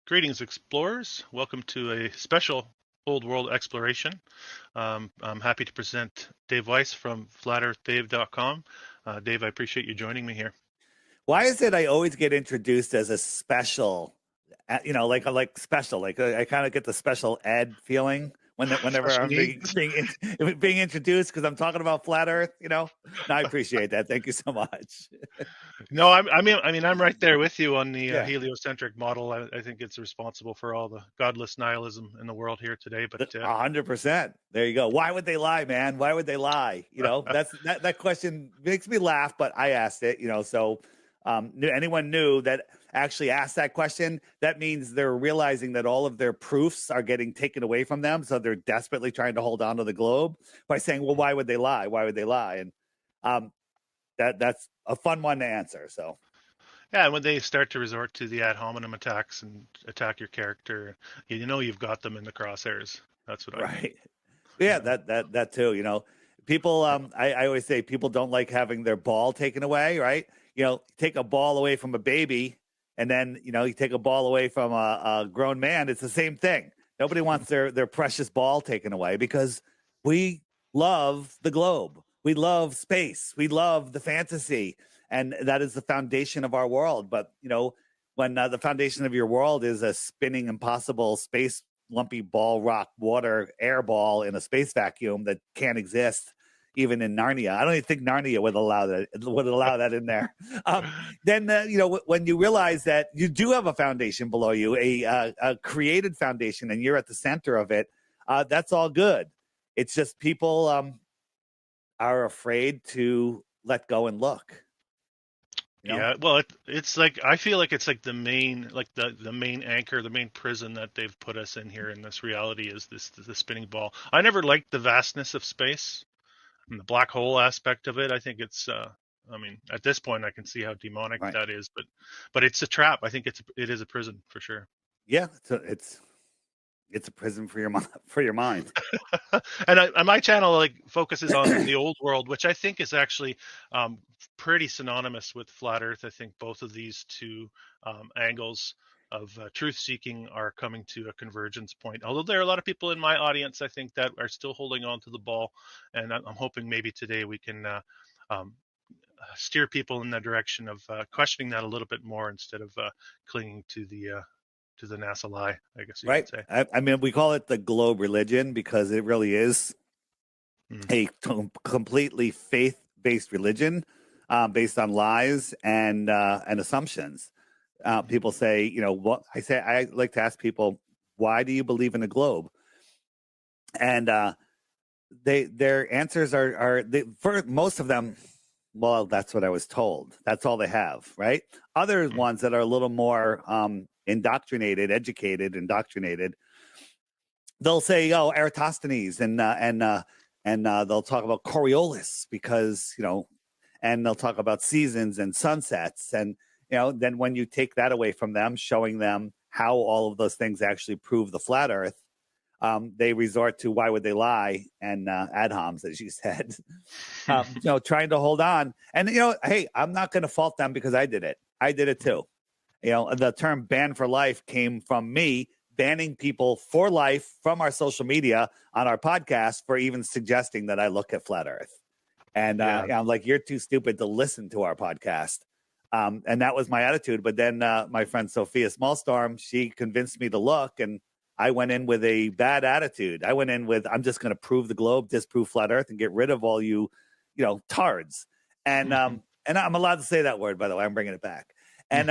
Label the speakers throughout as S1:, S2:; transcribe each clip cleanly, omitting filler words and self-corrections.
S1: Greetings, explorers. Welcome to a special Old World exploration. I'm happy to present Dave Weiss from flatearthdave.com. Dave, I appreciate you joining me here.
S2: Why is it I always get introduced as a special, like special, like I kind of get the special ed feeling whenever
S1: Special
S2: I'm
S1: needs.
S2: being introduced because I'm talking about flat Earth. No, I appreciate that. Thank you so much.
S1: No, I'm right there with you on the
S2: Yeah,
S1: heliocentric model. I think it's responsible for all the godless nihilism in the world here today. But
S2: 100%. There you go. Why would they lie, man? Why would they lie? That question makes me laugh, but I asked it. So anyone new that actually asked that question, that means they're realizing that all of their proofs are getting taken away from them. So they're desperately trying to hold on to the globe by saying, well, why would they lie? Why would they lie? And that's a fun one to answer. So
S1: yeah, and when they start to resort to the ad hominem attacks and attack your character, you know you've got them in the crosshairs. That's what I mean.
S2: right. Yeah,
S1: Yeah.
S2: that too. People. I always say people don't like having their ball taken away. Right. Take a ball away from a baby, and then you take a ball away from a grown man. It's the same thing. Nobody wants their precious ball taken away because we love the globe. We love space. We love the fantasy, and that is the foundation of our world. But when the foundation of your world is a spinning, impossible space lumpy ball, rock, water, air ball in a space vacuum that can't exist even in Narnia. I don't even think Narnia would allow that in there. Then when you realize that you do have a foundation below you, a created foundation, and you're at the center of it, that's all good. It's just people are afraid to let go and look.
S1: Yeah, well, it's like I feel like it's like the main anchor, the main prison that they've put us in here in this reality is the spinning ball. I never liked the vastness of space and the black hole aspect of it. I think it's I mean, at this point I can see how demonic
S2: Right.
S1: that is, but it's a trap. I think it is a prison for sure.
S2: Yeah, it's a prison for your mind.
S1: And my channel like focuses on the old world, which I think is actually pretty synonymous with flat Earth. I think both of these two angles of truth seeking are coming to a convergence point. Although there are a lot of people in my audience, I think, that are still holding on to the ball, and I'm hoping maybe today we can um, steer people in the direction of questioning that a little bit more instead of clinging to the NASA lie, I guess you could
S2: Right.
S1: say.
S2: I mean, we call it the globe religion because it really is
S1: Mm.
S2: a completely faith-based religion based on lies and assumptions. People say, what I say. I like to ask people, why do you believe in a globe? And their answers for most of them. Well, that's what I was told. That's all they have, right? Other
S1: Mm.
S2: ones that are a little more indoctrinated, they'll say, "Oh, Eratosthenes," and they'll talk about Coriolis because and they'll talk about seasons and sunsets, and then when you take that away from them, showing them how all of those things actually prove the flat Earth, they resort to why would they lie and ad homs, as you said, trying to hold on. And hey, I'm not going to fault them because I did it. I did it too. The term "ban for life" came from me banning people for life from our social media on our podcast for even suggesting that I look at flat Earth. And
S1: Yeah.
S2: I'm like, you're too stupid to listen to our podcast. And that was my attitude. But then my friend Sophia Smallstorm, she convinced me to look, and I went in with a bad attitude. I went in with, I'm just going to prove the globe, disprove flat Earth, and get rid of all you, tards. And I'm allowed to say that word, by the way. I'm bringing it back. And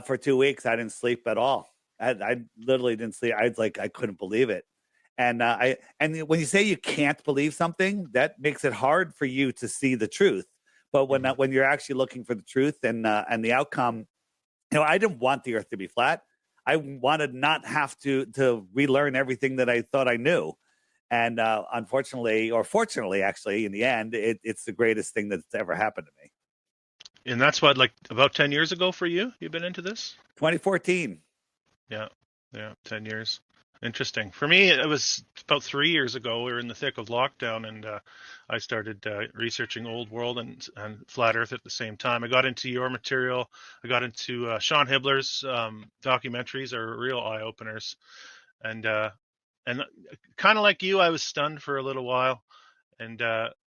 S2: for 2 weeks, I didn't sleep at all. I literally didn't sleep. I couldn't believe it. And when you say you can't believe something, that makes it hard for you to see the truth. But when you're actually looking for the truth and the outcome, I didn't want the Earth to be flat. I wanted not have to relearn everything that I thought I knew. And unfortunately, or fortunately, actually, in the end, it's the greatest thing that's ever happened to me.
S1: And that's what, like about 10 years ago for you? You've been into this?
S2: 2014.
S1: Yeah. Yeah. 10 years. Interesting. For me, it was about 3 years ago. We were in the thick of lockdown, and I started researching old world and flat Earth at the same time. I got into your material. I got into Sean Hibbler's documentaries are real eye openers, and kind of like you, I was stunned for a little while and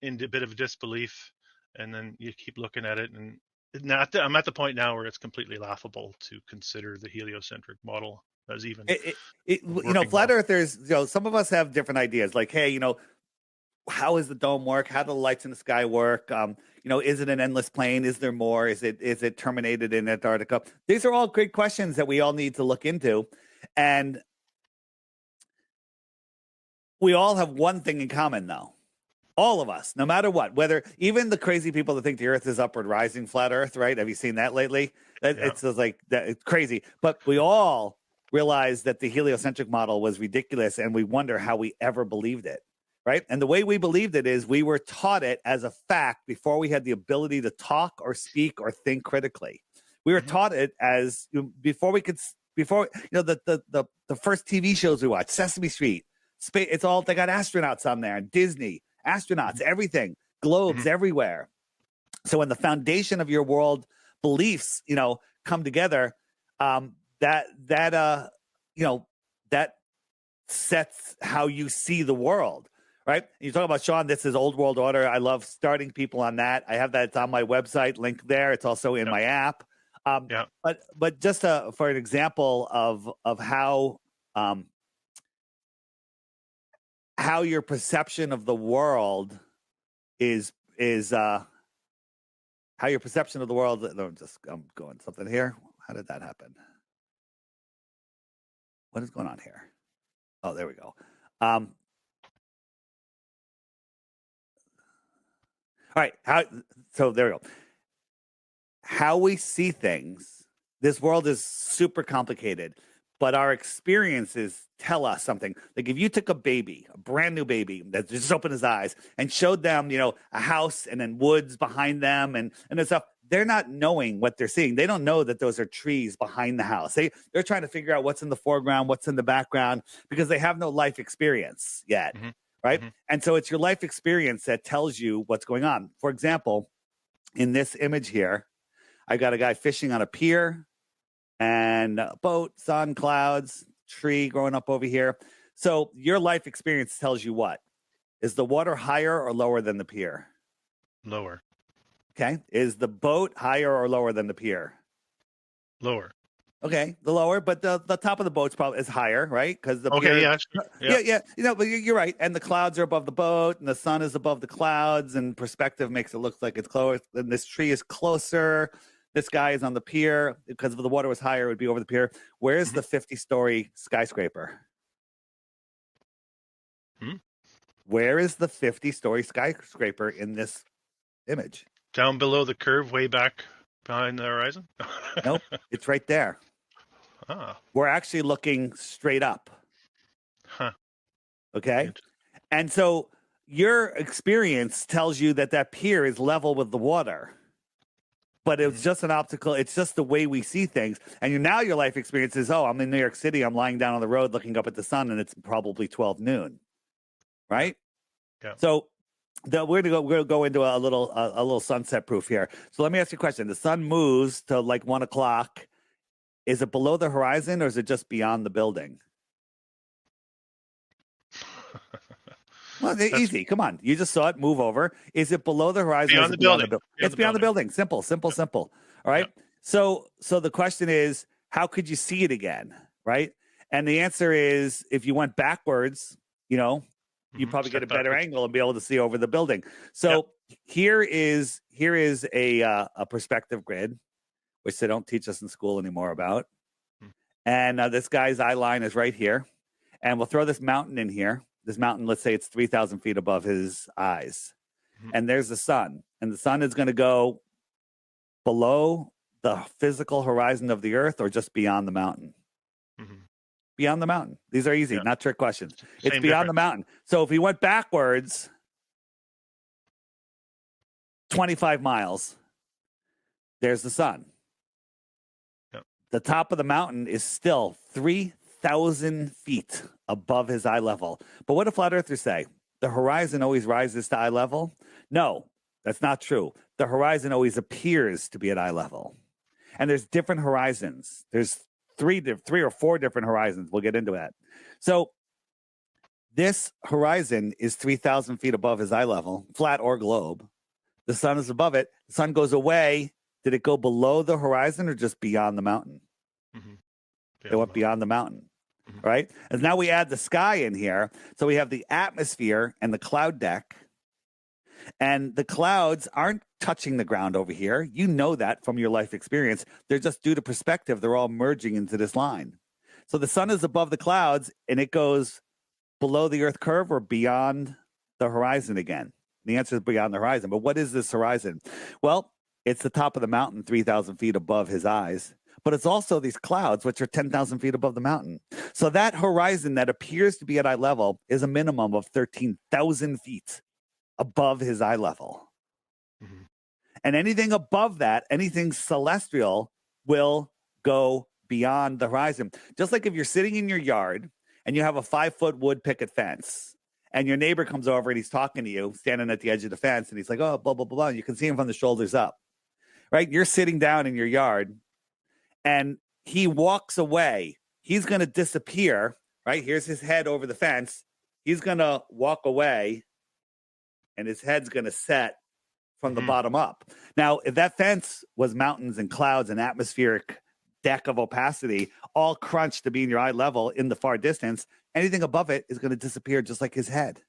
S1: in a bit of disbelief, and then you keep looking at it, and now I'm at the point now where it's completely laughable to consider the heliocentric model as even working
S2: Flat
S1: well.
S2: earthers, some of us have different ideas. Like, hey, how does the dome work? How do the lights in the sky work? Is it an endless plane? Is there more? Is it terminated in Antarctica? These are all great questions that we all need to look into. And we all have one thing in common, though. All of us, no matter what, whether even the crazy people that think the earth is upward rising, flat earth, right? Have you seen that lately?
S1: Yeah.
S2: It's just like that, it's crazy. But we all realize that the heliocentric model was ridiculous, and we wonder how we ever believed it, right? And the way we believed it is we were taught it as a fact before we had the ability to talk or speak or think critically. We were
S1: Hmm.
S2: taught it as before we could, before the first TV shows we watched, Sesame Street, space. It's all, they got astronauts on there, and Disney, astronauts, everything, globes
S1: Hmm.
S2: everywhere. So when the foundation of your world beliefs, come together, that sets how you see the world, right? You talk about, Sean, this is old world order. I love starting people on that. I have that. It's on my website, link there. It's also in
S1: Yeah.
S2: my app.
S1: Yeah.
S2: But just for an example of how your perception of the world is how your perception of the world. I'm going something here. How did that happen? What is going on here? Oh, there we go. All right. So there we go. How we see things. This world is super complicated, but our experiences tell us something. Like if you took a baby, a brand new baby that just opened his eyes and showed them, a house and then woods behind them and stuff, they're not knowing what they're seeing. They don't know that those are trees behind the house. They're trying to figure out what's in the foreground, what's in the background, because they have no life experience yet,
S1: Hmm.
S2: right?
S1: Hmm.
S2: And so it's your life experience that tells you what's going on. For example, in this image here, I got a guy fishing on a pier and a boat, sun, clouds, tree growing up over here. So your life experience tells you what? Is the water higher or lower than the pier?
S1: Lower.
S2: Okay. Is the boat higher or lower than the pier?
S1: Lower.
S2: Okay, the lower, but the top of the boat's probably is higher, right? Because the
S1: Okay.
S2: pier,
S1: Yeah. Sure. Yeah.
S2: yeah, but you're right. And the clouds are above the boat, and the sun is above the clouds, and perspective makes it look like it's close. And this tree is closer. This guy is on the pier because if the water was higher, it would be over the pier. Where's
S1: Hmm.
S2: the 50-story skyscraper?
S1: Hmm.
S2: Where is the 50-story skyscraper in this image?
S1: Down below the curve, way back behind the horizon.
S2: Nope, it's right there.
S1: Ah.
S2: We're actually looking straight up.
S1: Huh.
S2: Okay. And so your experience tells you that pier is level with the water, but it's
S1: Mm-hmm.
S2: just an optical. It's just the way we see things. And now your life experience is, oh, I'm in New York City. I'm lying down on the road looking up at the sun, and it's probably 12 noon,
S1: Yeah.
S2: right?
S1: Yeah.
S2: So we're gonna go into a little sunset proof here. So let me ask you a question. The sun moves to like 1 o'clock. Is it below the horizon or is it just beyond the building? Well, they're
S1: That's
S2: easy. Come on. You just saw it move over. Is it below the horizon or is
S1: beyond
S2: it
S1: the
S2: beyond the
S1: building.
S2: building?
S1: Beyond
S2: It's
S1: the
S2: beyond the
S1: building.
S2: building. Simple, simple,
S1: Yeah.
S2: simple. All
S1: Yeah.
S2: right. So the question is, how could you see it again? Right. And the answer is if you went backwards, you
S1: Mm-hmm.
S2: probably get
S1: Step
S2: a better
S1: backwards.
S2: angle and be able to see over the building.
S1: Yep.
S2: So here is a perspective grid, which they don't teach us in school anymore about. And this guy's eye line is right here. And we'll throw this mountain in here. This mountain, let's say it's 3,000 feet above his eyes.
S1: Mm-hmm.
S2: And there's the sun. And the sun is going to go below the physical horizon of the earth or just beyond the mountain?
S1: Mm-hmm.
S2: Beyond the mountain. These are easy,
S1: Yeah.
S2: not trick questions. It's
S1: Same
S2: beyond the
S1: difference.
S2: mountain. So if we went backwards 25 miles, there's the sun.
S1: Yep.
S2: The top of the mountain is still 13,000 feet above his eye level. But what do flat earthers say? The horizon always rises to eye level? No, that's not true. The horizon always appears to be at eye level. And there's different horizons. There's three or four different horizons. We'll get into that. So this horizon is 3,000 feet above his eye level, flat or globe. The sun is above it. The sun goes away. Did it go below the horizon or just beyond the mountain? It went beyond the mountain, right? And now we add the sky in here. So we have the atmosphere and the cloud deck. And the clouds aren't touching the ground over here. You know that from your life experience. They're just due to perspective. They're all merging into this line. So the sun is above the clouds and it goes below the earth curve or beyond the horizon again. The answer is beyond the horizon. But what is this horizon? Well, it's the top of the mountain, 3,000 feet above his eyes. But it's also these clouds, which are 10,000 feet above the mountain. So that horizon that appears to be at eye level is a minimum of 13,000 feet above his eye level. And anything above that, anything celestial, will go beyond the horizon. Just like if you're sitting in your yard and you have a 5-foot wood picket fence and your neighbor comes over and he's talking to you, standing at the edge of the fence, and he's like, oh, blah, blah, blah, blah. And you can see him from the shoulders up, right? You're sitting down in your yard and he walks away. He's going to disappear, right? Here's his head over the fence. He's going to walk away and his head's going to set from the bottom up. Now, if that fence was mountains and clouds and atmospheric deck of opacity, all crunched to be in your eye level in the far distance, anything above it is going to disappear just like his head.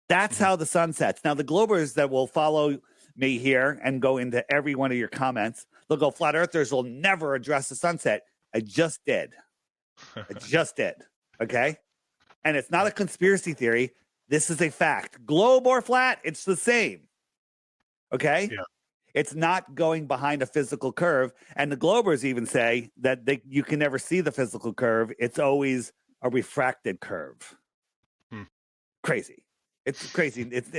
S2: That's how the sun sets. Now, the globers that will follow me here and go into every one of your comments, they'll go, flat earthers will never address the sunset. I just did. I just did. Okay? And it's not a conspiracy theory. This is a fact. Globe or flat, it's the same. Okay?
S1: Yeah.
S2: It's not going behind a physical curve. And the globers even say that you can never see the physical curve. It's always a refracted curve. Crazy. It's crazy. It's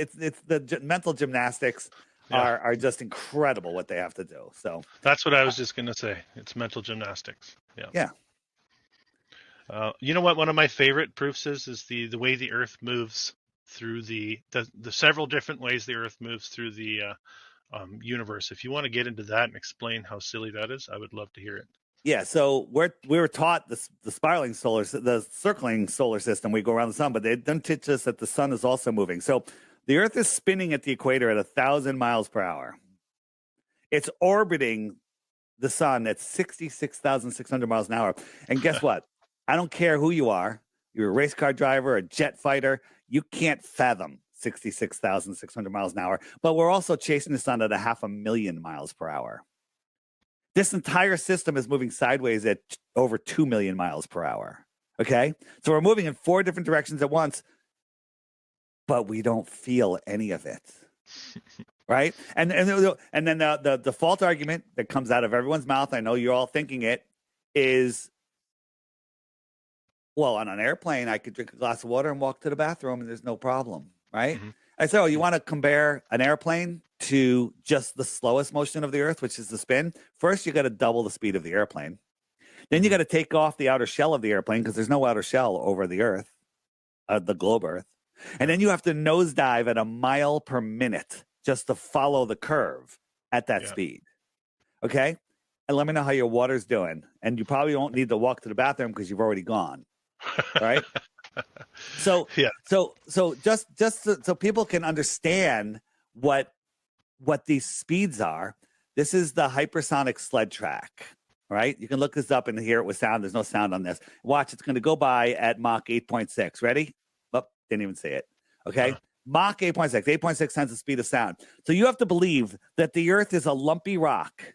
S2: the mental gymnastics are just incredible what they have to do. So
S1: that's what I was just going to say. It's mental gymnastics.
S2: Yeah.
S1: You know what? One of my favorite proofs is the way the Earth moves through the several different ways the Earth moves through the universe. If you want to get into that and explain how silly that is, I would love to hear it.
S2: Yeah, so we were taught the circling solar system. We go around the sun, but they don't teach us that the sun is also moving. So the Earth is spinning at the equator at 1,000 miles per hour. It's orbiting the sun at 66,600 miles an hour. And guess what? I don't care who you are. You're a race car driver, a jet fighter. You can't fathom 66,600 miles an hour. But we're also chasing the sun at 500,000 miles per hour. This entire system is moving sideways at over 2 million miles per hour. Okay? So we're moving in 4 different directions at once, but we don't feel any of it. Right? And then the default argument that comes out of everyone's mouth, I know you're all thinking it, is, well, on an airplane, I could drink a glass of water and walk to the bathroom and there's no problem. Right? I said, oh, you want to compare an airplane to just the slowest motion of the Earth, which is the spin? First, you got to double the speed of the airplane. Then you got to take off the outer shell of the airplane because there's no outer shell over the Earth, the globe Earth. And then you have to nosedive at 1 mile per minute just to follow the curve at that speed. Okay? And let me know how your water's doing. And you probably won't need to walk to the bathroom because you've already gone. Right? So just so people can understand what these speeds are, this is the hypersonic sled track, right? You can look this up and hear it with sound. There's no sound on this. Watch, it's going to go by at Mach 8.6. Ready? Oh, didn't even say it. Okay. Mach 8.6. 8.6 times the speed of sound. So you have to believe that the Earth is a lumpy rock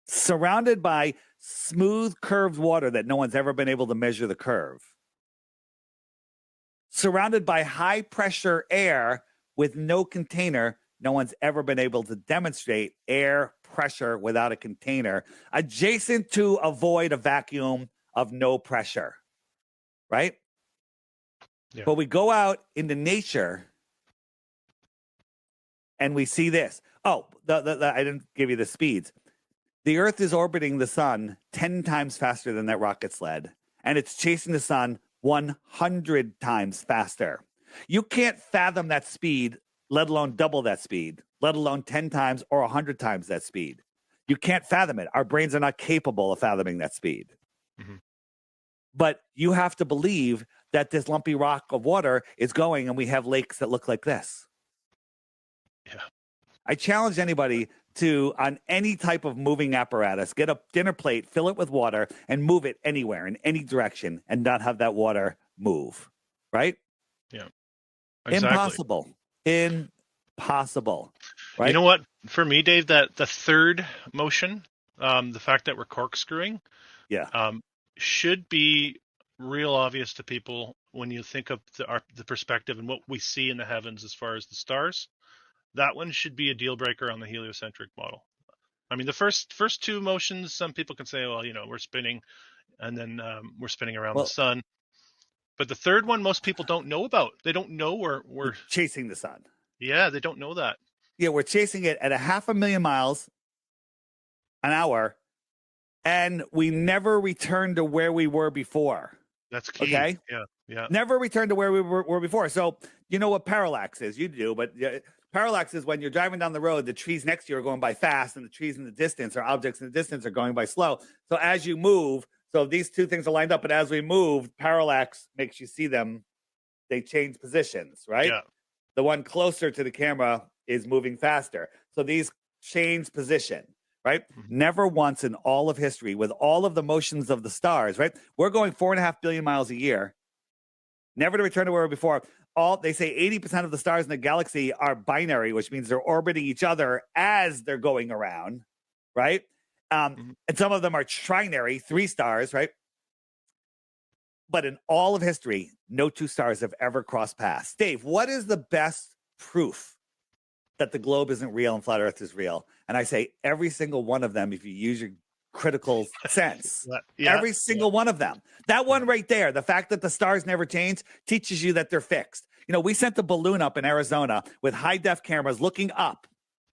S2: surrounded by smooth curved water that no one's ever been able to measure the curve. Surrounded by high pressure air with no container. No one's ever been able to demonstrate air pressure without a container, adjacent to a void, a vacuum of no pressure, right? Yeah. But we go out into nature and we see this. Oh, I didn't give you the speeds. The Earth is orbiting the sun 10 times faster than that rocket sled and it's chasing the sun 100 times faster. You can't fathom that speed, let alone double that speed, let alone 10 times or 100 times that speed. You can't fathom it. Our brains are not capable of fathoming that speed.
S1: Mm-hmm.
S2: But you have to believe that this lumpy rock of water is going, and we have lakes that look like this.
S1: Yeah.
S2: I challenge anybody to, on any type of moving apparatus, get a dinner plate, fill it with water, and move it anywhere in any direction and not have that water move. Right?
S1: Yeah. Exactly.
S2: Impossible. Right?
S1: You know what? For me, Dave, that the third motion, the fact that we're corkscrewing, should be real obvious to people when you think of the perspective and what we see in the heavens as far as the stars. That one should be a deal breaker on the heliocentric model. I mean, the first two motions, some people can say, well, we're spinning, and then we're spinning around the sun. But the third one, most people don't know about. They don't know we're
S2: chasing the sun.
S1: Yeah, they don't know that.
S2: Yeah, we're chasing it at 500,000 miles an hour, and we never return to where we were before.
S1: That's key.
S2: Okay?
S1: Yeah.
S2: Never return to where we were before. So you know what parallax is? You do, but parallax is when you're driving down the road, the trees next to you are going by fast, and the trees in the distance or objects in the distance are going by slow. So as you move, so these two things are lined up, but as we move, parallax makes you see them. They change positions, right?
S1: Yeah.
S2: The one closer to the camera is moving faster. So these change position, right? Mm-hmm. Never once in all of history, with all of the motions of the stars, right? We're going 4.5 billion miles a year, never to return to where we were before. They say 80% of the stars in the galaxy are binary, which means they're orbiting each other as they're going around, right? And some of them are trinary, 3 stars, right? But in all of history, no 2 stars have ever crossed paths. Dave, what is the best proof that the globe isn't real and flat Earth is real? And I say every single one of them, if you use your critical sense. Every single one of them. That one right there, the fact that the stars never change, teaches you that they're fixed. We sent the balloon up in Arizona with high-def cameras looking up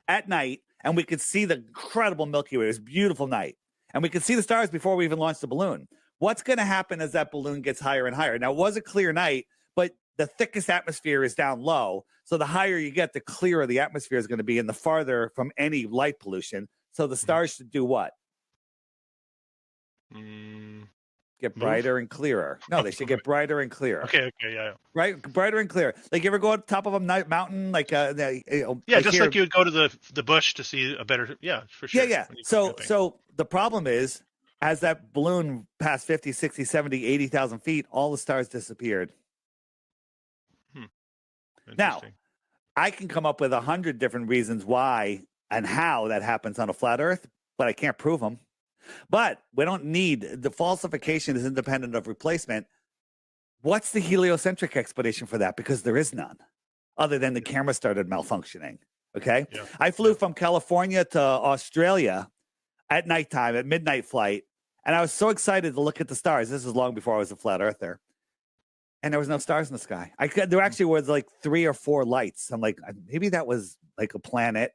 S2: at night, and we could see the incredible Milky Way. It was a beautiful night. And we could see the stars before we even launched the balloon. What's going to happen as that balloon gets higher and higher? Now, it was a clear night, but the thickest atmosphere is down low. So the higher you get, the clearer the atmosphere is going to be and the farther from any light pollution. So the stars should do what? Get brighter and clearer. No, they should get brighter and clearer.
S1: Okay, yeah.
S2: Right? Brighter and clearer. Like, you ever go up top of a mountain? Like,
S1: like you would go to the bush to see a better, for sure.
S2: Yeah. So the problem is, as that balloon passed 50, 60, 70, 80,000 feet, all the stars disappeared. Now, I can come up with 100 different reasons why and how that happens on a flat Earth, but I can't prove them. But we don't need, the falsification is independent of replacement. What's the heliocentric explanation for that? Because there is none, other than the camera started malfunctioning. Okay. Yeah. I flew from California to Australia at nighttime, at midnight flight. And I was so excited to look at the stars. This is long before I was a flat earther. And there was no stars in the sky. There actually was like 3 or 4 lights. I'm like, maybe that was like a planet.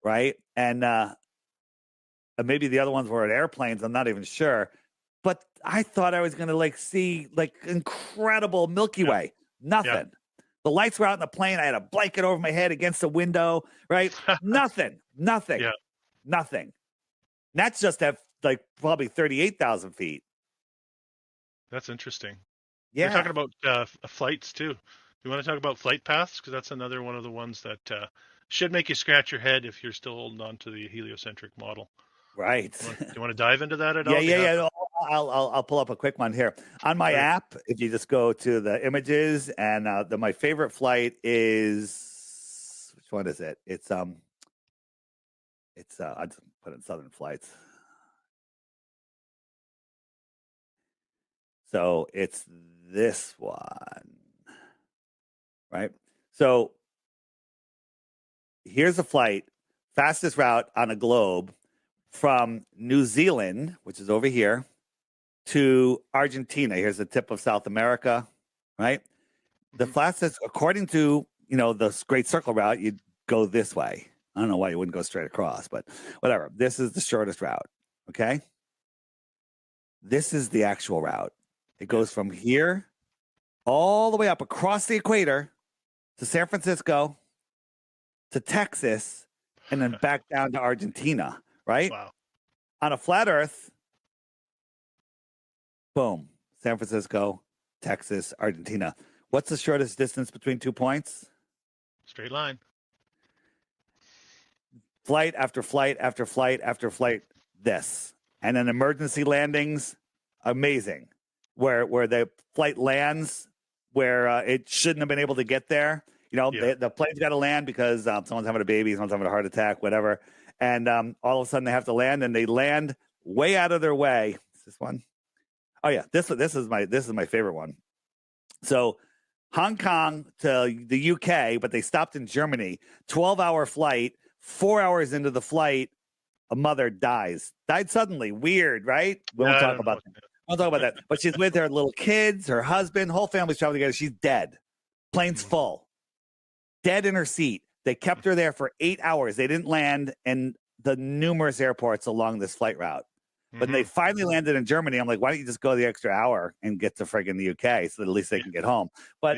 S2: Right. And maybe the other ones were at airplanes. I'm not even sure. But I thought I was going to see incredible Milky Way. Nothing. Yeah. The lights were out in the plane. I had a blanket over my head against the window, right? Nothing. Yeah. Nothing. That's just at probably 38,000 feet.
S1: That's interesting.
S2: Yeah.
S1: You're talking about flights too. You want to talk about flight paths? Because that's another one of the ones that should make you scratch your head if you're still holding on to the heliocentric model.
S2: Right.
S1: Do you want to dive into that at all?
S2: Yeah. I'll pull up a quick one here. On my app, if you just go to the images, and my favorite flight is, which one is it? It's I'll just put in Southern Flights. So it's this one, right? So here's a flight, fastest route on a globe from New Zealand, which is over here, to Argentina. Here's the tip of South America, right? The fastest, according to, the Great Circle route, you'd go this way. I don't know why you wouldn't go straight across, but whatever. This is the shortest route, okay? This is the actual route. It goes from here all the way up across the equator to San Francisco, to Texas, and then back down to Argentina, right?
S1: Wow.
S2: On a flat Earth, boom, San Francisco, Texas, Argentina. What's the shortest distance between 2 points?
S1: Straight line.
S2: Flight after flight after flight after flight, this. And then emergency landings, amazing. Where the flight lands where it shouldn't have been able to get there. You know, the plane's got to land because someone's having a baby, someone's having a heart attack, whatever. And all of a sudden they have to land, and they land way out of their way. Is this one? Oh yeah, this is my favorite one. So Hong Kong to the UK, but they stopped in Germany. 12-hour flight. 4 hours into the flight, a mother died suddenly. Weird, right? We won't talk about that. Won't talk about that. But she's with her little kids, her husband, whole family's traveling together. She's dead. Plane's full. Dead in her seat. They kept her there for 8 hours. They didn't land in the numerous airports along this flight route. When they finally landed in Germany, I'm like, why don't you just go the extra hour and get to friggin' the UK so that at least they can get home? But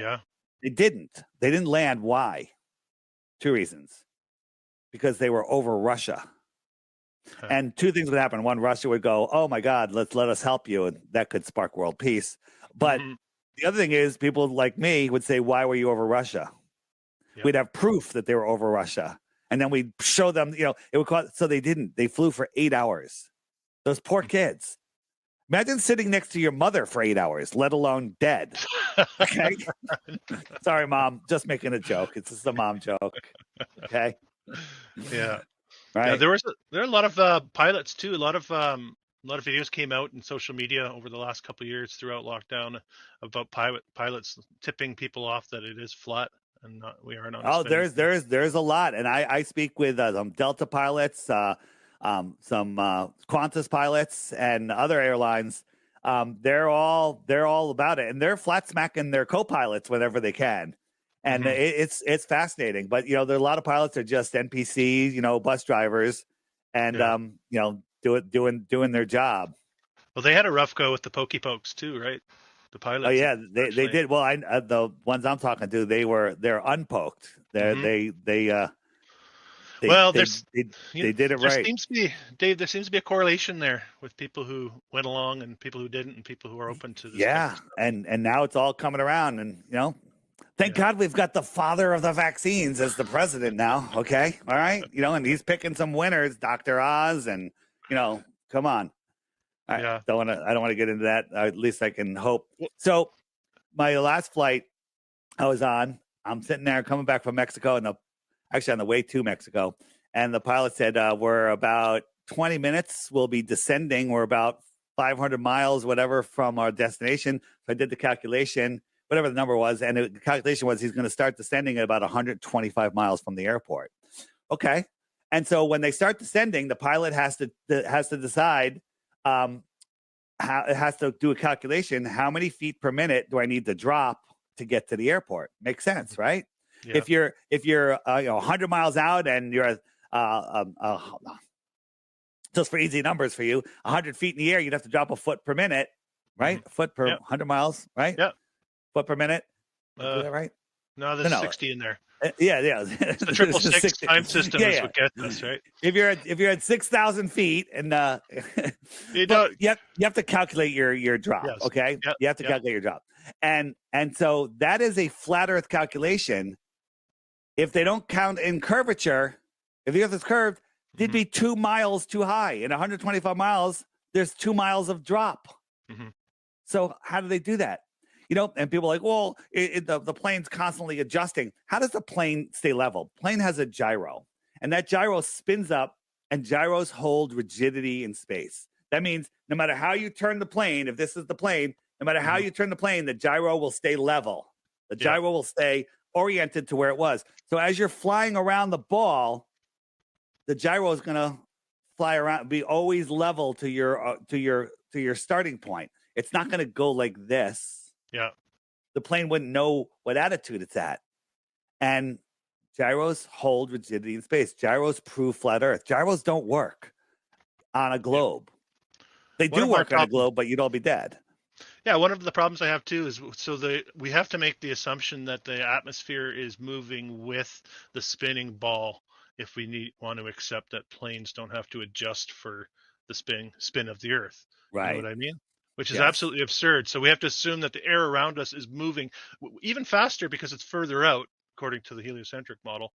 S2: they didn't. They didn't land. Why? 2 reasons. Because they were over Russia. And 2 things would happen. One, Russia would go, oh my God, let us help you. And that could spark world peace. But the other thing is, people like me would say, why were you over Russia? We'd have proof that they were over Russia. And then we'd show them, it would cost. So they didn't. They flew for 8 hours. Those poor kids. Imagine sitting next to your mother for 8 hours, let alone dead. Okay. Sorry, Mom. Just making a joke. It's just a mom joke. Okay.
S1: Yeah.
S2: Right.
S1: Yeah, there are a lot of pilots too. A lot of videos came out in social media over the last couple of years throughout lockdown about pilots tipping people off that it is flat and we are not.
S2: Oh, there's a lot, and I speak with some Delta pilots, some Qantas pilots, and other airlines. They're all about it, and they're flat smacking their co-pilots whenever they can. And it's fascinating, but there are a lot of pilots are just NPCs, bus drivers, and doing their job.
S1: Well, they had a rough go with the pokey pokes too, right? The pilots.
S2: Oh yeah, they did. Well, the ones I'm talking to, they're unpoked. They did it right.
S1: There seems to be a correlation there with people who went along and people who didn't, and people who are open to this.
S2: Yeah, and now it's all coming around, and Thank God we've got the father of the vaccines as the president now. Okay. All right. And he's picking some winners, Dr. Oz, and, come on. I don't want to get into that. At least I can hope. So my last flight I was on, I'm sitting there coming back from Mexico, and actually on the way to Mexico. And the pilot said, we're about 20 minutes. We'll be descending. We're about 500 miles, whatever, from our destination. So I did the calculation, whatever the number was, and the calculation was he's going to start descending at about 125 miles from the airport. Okay. And so when they start descending, the pilot has to decide, has to do a calculation. How many feet per minute do I need to drop to get to the airport? Makes sense, right? Yeah. If you're 100 miles out and you're just for easy numbers for you, 100 feet in the air, you'd have to drop a foot per minute, right? A foot per 100 miles, right?
S1: Yeah.
S2: Foot per minute. Is that right?
S1: No, there's 60 in there.
S2: Yeah.
S1: It's the 666 time system is what gets us, right?
S2: If you're at 6,000 feet, and you have to calculate your drop. Yes. Okay, you have to calculate your drop, and so that is a flat Earth calculation. If they don't count in curvature, if the Earth is curved, it'd be 2 miles too high. In 125 miles, there's 2 miles of drop. So how do they do that? And people are like, well, the plane's constantly adjusting. How does the plane stay level? Plane has a gyro, and that gyro spins up, and gyros hold rigidity in space. That means no matter how you turn the plane, if this is the plane, no matter how you turn the plane, the gyro will stay level. The gyro will stay oriented to where it was. So as you're flying around the ball, the gyro is going to fly around, be always level to your starting point. It's not going to go like this.
S1: Yeah.
S2: The plane wouldn't know what attitude it's at. And gyros hold rigidity in space. Gyros prove flat Earth. Gyros don't work on a globe. They
S1: One
S2: do
S1: of my
S2: work on a
S1: problems,
S2: globe, but you'd all be dead.
S1: yeah, one of the problems I have too is we have to make the assumption that the atmosphere is moving with the spinning ball if we want to accept that planes don't have to adjust for the spin of the Earth. You know
S2: Right.
S1: what I mean? Which is
S2: Yes.
S1: absolutely absurd. So we have to assume that the air around us is moving even faster because it's further out, according to the heliocentric model.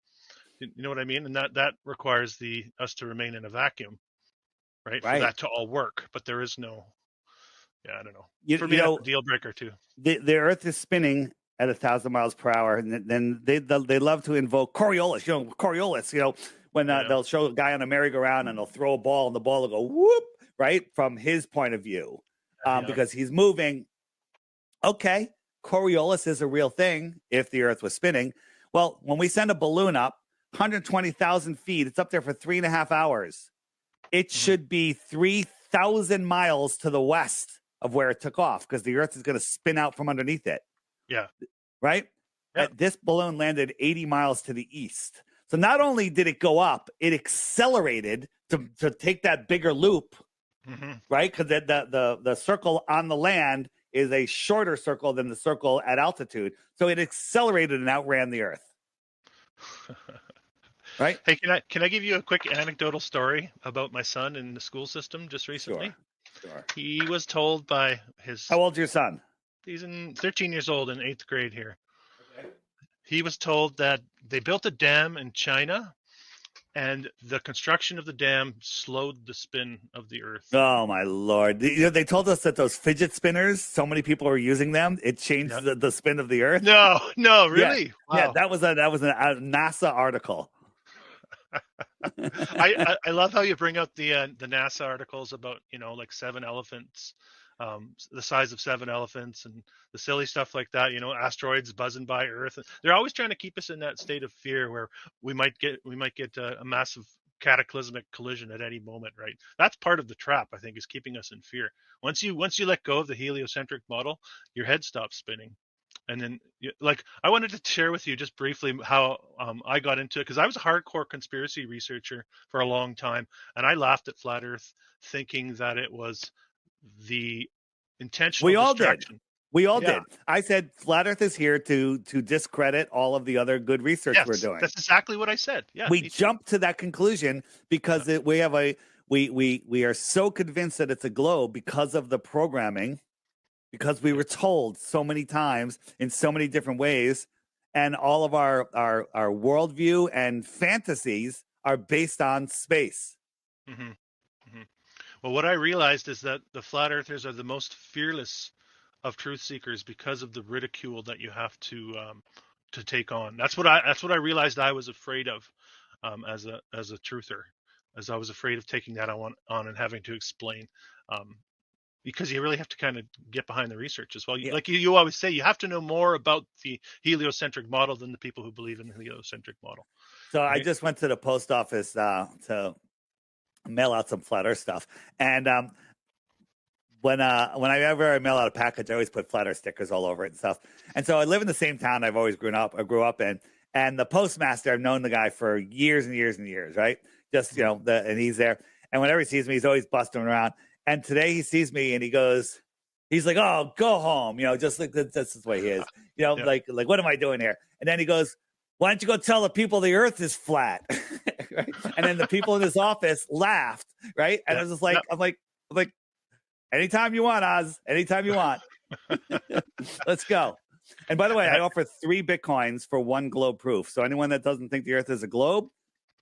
S1: You know what I mean? And that requires us to remain in a vacuum, right, for
S2: Right.
S1: that to all work. But there is no, yeah, I don't know.
S2: You,
S1: For
S2: you
S1: me, that's
S2: know,
S1: a deal breaker too.
S2: the Earth is spinning at 1,000 miles per hour, and then they love to invoke Coriolis. You know, Coriolis. You know, when
S1: Yeah.
S2: they'll show a guy on a merry-go-round and they'll throw a ball, and the ball will go whoop right from his point of view,
S1: Yeah.
S2: because he's moving. Okay, Coriolis is a real thing if the Earth was spinning. Well, when we send a balloon up 120,000 feet, it's up there for 3.5 hours. It
S1: Mm-hmm.
S2: should be 3,000 miles to the west of where it took off because the Earth is going to spin out from underneath it.
S1: Yeah.
S2: Right?
S1: Yeah.
S2: This balloon landed 80 miles to the east. So not only did it go up, it accelerated to take that bigger loop,
S1: Mm-hmm.
S2: right? Because the circle on the land is a shorter circle than the circle at altitude. So it accelerated and outran the Earth. Right?
S1: Hey, can I give you a quick anecdotal story about my son in the school system just recently?
S2: Sure.
S1: He was told by his
S2: How old's your son?
S1: he's 13 years old in 8th grade here.
S2: Okay.
S1: He was told that they built a dam in China and the construction of the dam slowed the spin of the Earth.
S2: Oh my Lord! You know, they told us that those fidget spinners, so many people were using them. It changed
S1: Yeah.
S2: the spin of the Earth.
S1: No,
S2: Yeah,
S1: really?
S2: yeah.
S1: Wow.
S2: That was a NASA article.
S1: I love how you bring up the NASA articles about, like 7 elephants, the size of 7 elephants, and the silly stuff like that. Asteroids buzzing by Earth. They're always trying to keep us in that state of fear where we might get a massive cataclysmic collision at any moment. Right. That's part of the trap, I think, is keeping us in fear. Once you let go of the heliocentric model, your head stops spinning. And then, like, I wanted to share with you just briefly how I got into it, because I was a hardcore conspiracy researcher for a long time, and I laughed at flat Earth, thinking that it was the intentional
S2: We all did.
S1: distraction.
S2: We all
S1: Yeah.
S2: did. I said flat Earth is here to discredit all of the other good research we're
S1: Yes,
S2: doing.
S1: that's exactly what I said. Yeah,
S2: We
S1: me too.
S2: jumped to that conclusion because we have we are so convinced that it's a globe because of the programming, because we were told so many times in so many different ways, and all of our worldview and fantasies are based on space.
S1: hmm hmm Well, what I realized is that the flat earthers are the most fearless of truth seekers because of the ridicule that you have to take on. That's what I realized I was afraid of, as a truther, as I was afraid of taking that on and having to explain, because you really have to kind of get behind the research as well.
S2: Yeah.
S1: Like you always say, you have to know more about the heliocentric model than the people who believe in the heliocentric model.
S2: So I
S1: Right?
S2: just went to the post office to mail out some flat Earth stuff, and whenever I mail out a package, I always put flat Earth stickers all over it and stuff. And so I live in the same town I've always grew up in, and the postmaster, I've known the guy for years and years and years, right? Just and he's there, and whenever he sees me, he's always busting around. And today he sees me and he's like, "Oh, go home," just like that's the way he is,
S1: Yeah.
S2: like what am I doing here? And then he goes, "Why don't you go tell the people the Earth is flat?" Right? And then the people in his office laughed, right? And
S1: Yeah.
S2: I was just like, I'm like, anytime you want, Oz, anytime you want. Let's go. And by the way, I offer 3 Bitcoins for 1 globe proof. So anyone that doesn't think the Earth is a globe,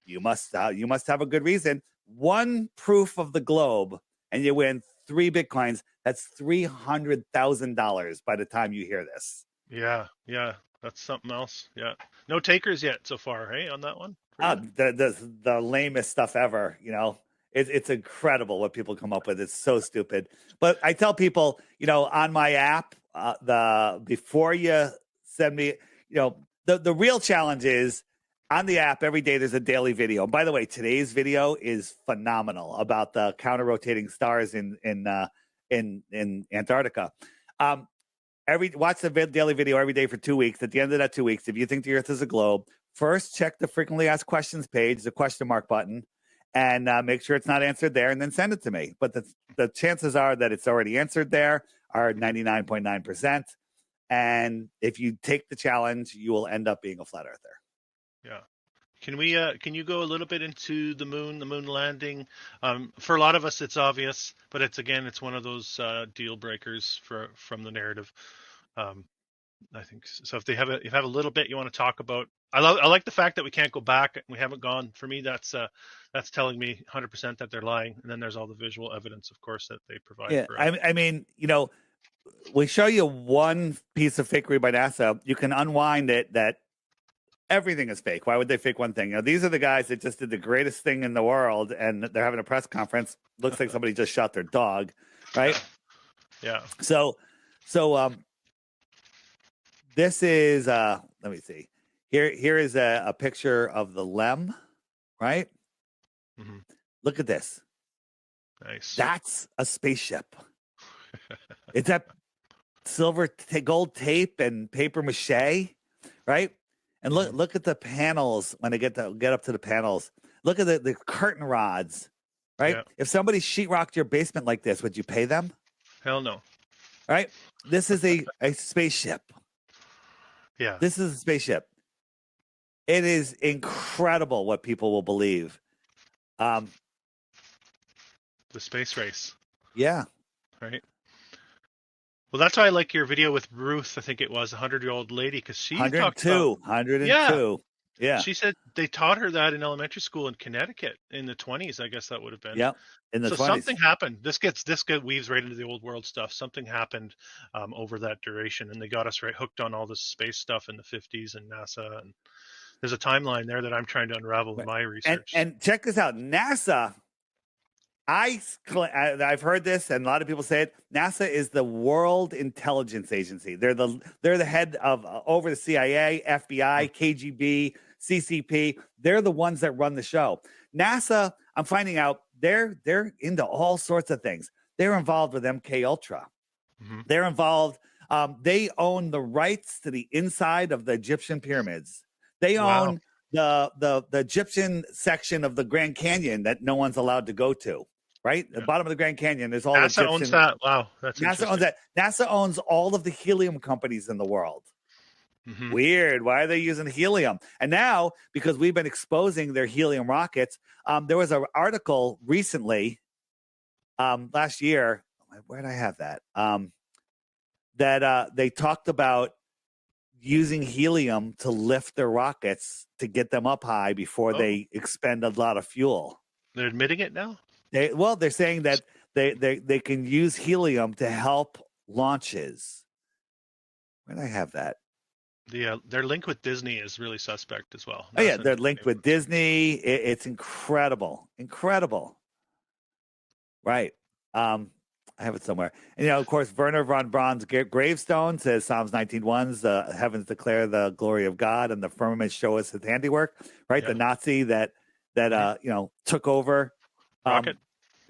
S2: you must have a good reason. 1 proof of the globe, and you win 3 Bitcoins. That's $300,000 by the time you hear this.
S1: Yeah. That's something else. Yeah. No takers yet so far, hey, on that one?
S2: The lamest stuff ever, It's incredible what people come up with. It's so stupid. But I tell people, on my app, before you send me, the real challenge is on the app every day there's a daily video. And by the way, today's video is phenomenal about the counter rotating stars in Antarctica. Watch the daily video every day for 2 weeks. At the end of that 2 weeks, if you think the Earth is a globe, first check the frequently asked questions page, the question mark button, and make sure it's not answered there, and then send it to me. But the chances are that it's already answered there are 99.9%. And if you take the challenge, you will end up being a flat earther.
S1: Yeah. Can you go a little bit into the moon landing? For a lot of us, it's obvious, but it's one of those deal breakers from the narrative. I think so. If you have a little bit you want to talk about, I like the fact that we can't go back. We haven't gone. For me, that's telling me 100% that they're lying. And then there's all the visual evidence, of course, that they provide.
S2: Yeah,
S1: for us.
S2: I mean, we show you one piece of fakery by NASA. You can unwind it that everything is fake. Why would they fake one thing? These are the guys that just did the greatest thing in the world, and they're having a press conference. Looks like somebody just shot their dog, right?
S1: Yeah.
S2: So this is let me see. Here is a picture of the LEM, right?
S1: Mm-hmm.
S2: Look at this.
S1: Nice.
S2: That's a spaceship. It's that silver gold tape and paper mache, right? And look at the panels when they get up to the panels. Look at the curtain rods, right? Yeah. If somebody sheetrocked your basement like this, would you pay them?
S1: Hell no.
S2: Right? This is a spaceship.
S1: Yeah.
S2: This is a spaceship. It is incredible what people will believe.
S1: The space race.
S2: Yeah.
S1: Right. Well, that's why I like your video with Ruth. I think it was a 100-year-old lady, because she
S2: 102. Yeah.
S1: She said they taught her that in elementary school in Connecticut in the 20s. I guess that would have been.
S2: Yeah. In the 20s.
S1: Something happened. This weaves right into the old world stuff. Something happened over that duration, and they got us right hooked on all this space stuff in the 50s and NASA. And there's a timeline there that I'm trying to unravel with my research.
S2: And check this out. NASA. I've heard this, and a lot of people say it. NASA is the World Intelligence Agency. They're the head of over the CIA, FBI, KGB, CCP. They're the ones that run the show. NASA, I'm finding out they're into all sorts of things. They're involved with MK Ultra. Mm-hmm. They're involved. They own the rights to the inside of the Egyptian pyramids. They own the Egyptian section of the Grand Canyon that no one's allowed to go to. Right? Yeah. The bottom of the Grand Canyon, there's all
S1: NASA
S2: Egyptian...
S1: owns that. Wow, that's
S2: NASA owns that. NASA owns all of the helium companies in the world. Mm-hmm. Weird. Why are they using helium? And now, because we've been exposing their helium rockets, there was an article recently, last year. Where did I have that? That they talked about using helium to lift their rockets to get them up high before they expend a lot of fuel.
S1: They're admitting it now?
S2: They're saying that they can use helium to help launches. Where did I have that?
S1: Their link with Disney is really suspect as well.
S2: Oh, yeah, they're linked with Disney. It's incredible. Right. I have it somewhere. And, of course, Werner von Braun's gravestone says Psalms 19:1, the heavens declare the glory of God and the firmament show us his handiwork. Right, the Nazi that took over.
S1: Rocket.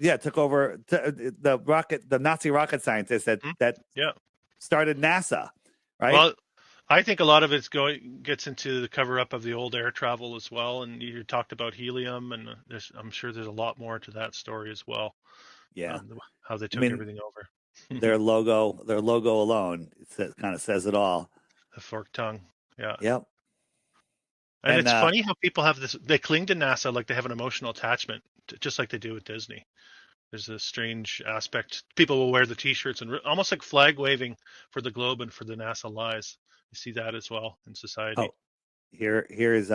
S2: Took over the rocket. The Nazi rocket scientist that started NASA. Right.
S1: Well, I think a lot of it gets into the cover up of the old air travel as well. And you talked about helium, and I'm sure there's a lot more to that story as well.
S2: Yeah,
S1: how they took everything over.
S2: Their logo alone kind of says it all.
S1: The forked tongue. Yeah.
S2: Yep.
S1: And it's funny how people have this. They cling to NASA like they have an emotional attachment, just like they do with Disney. There's a strange aspect. People will wear the T-shirts and almost like flag waving for the globe and for the NASA lies. You see that as well in society.
S2: Oh, here it is.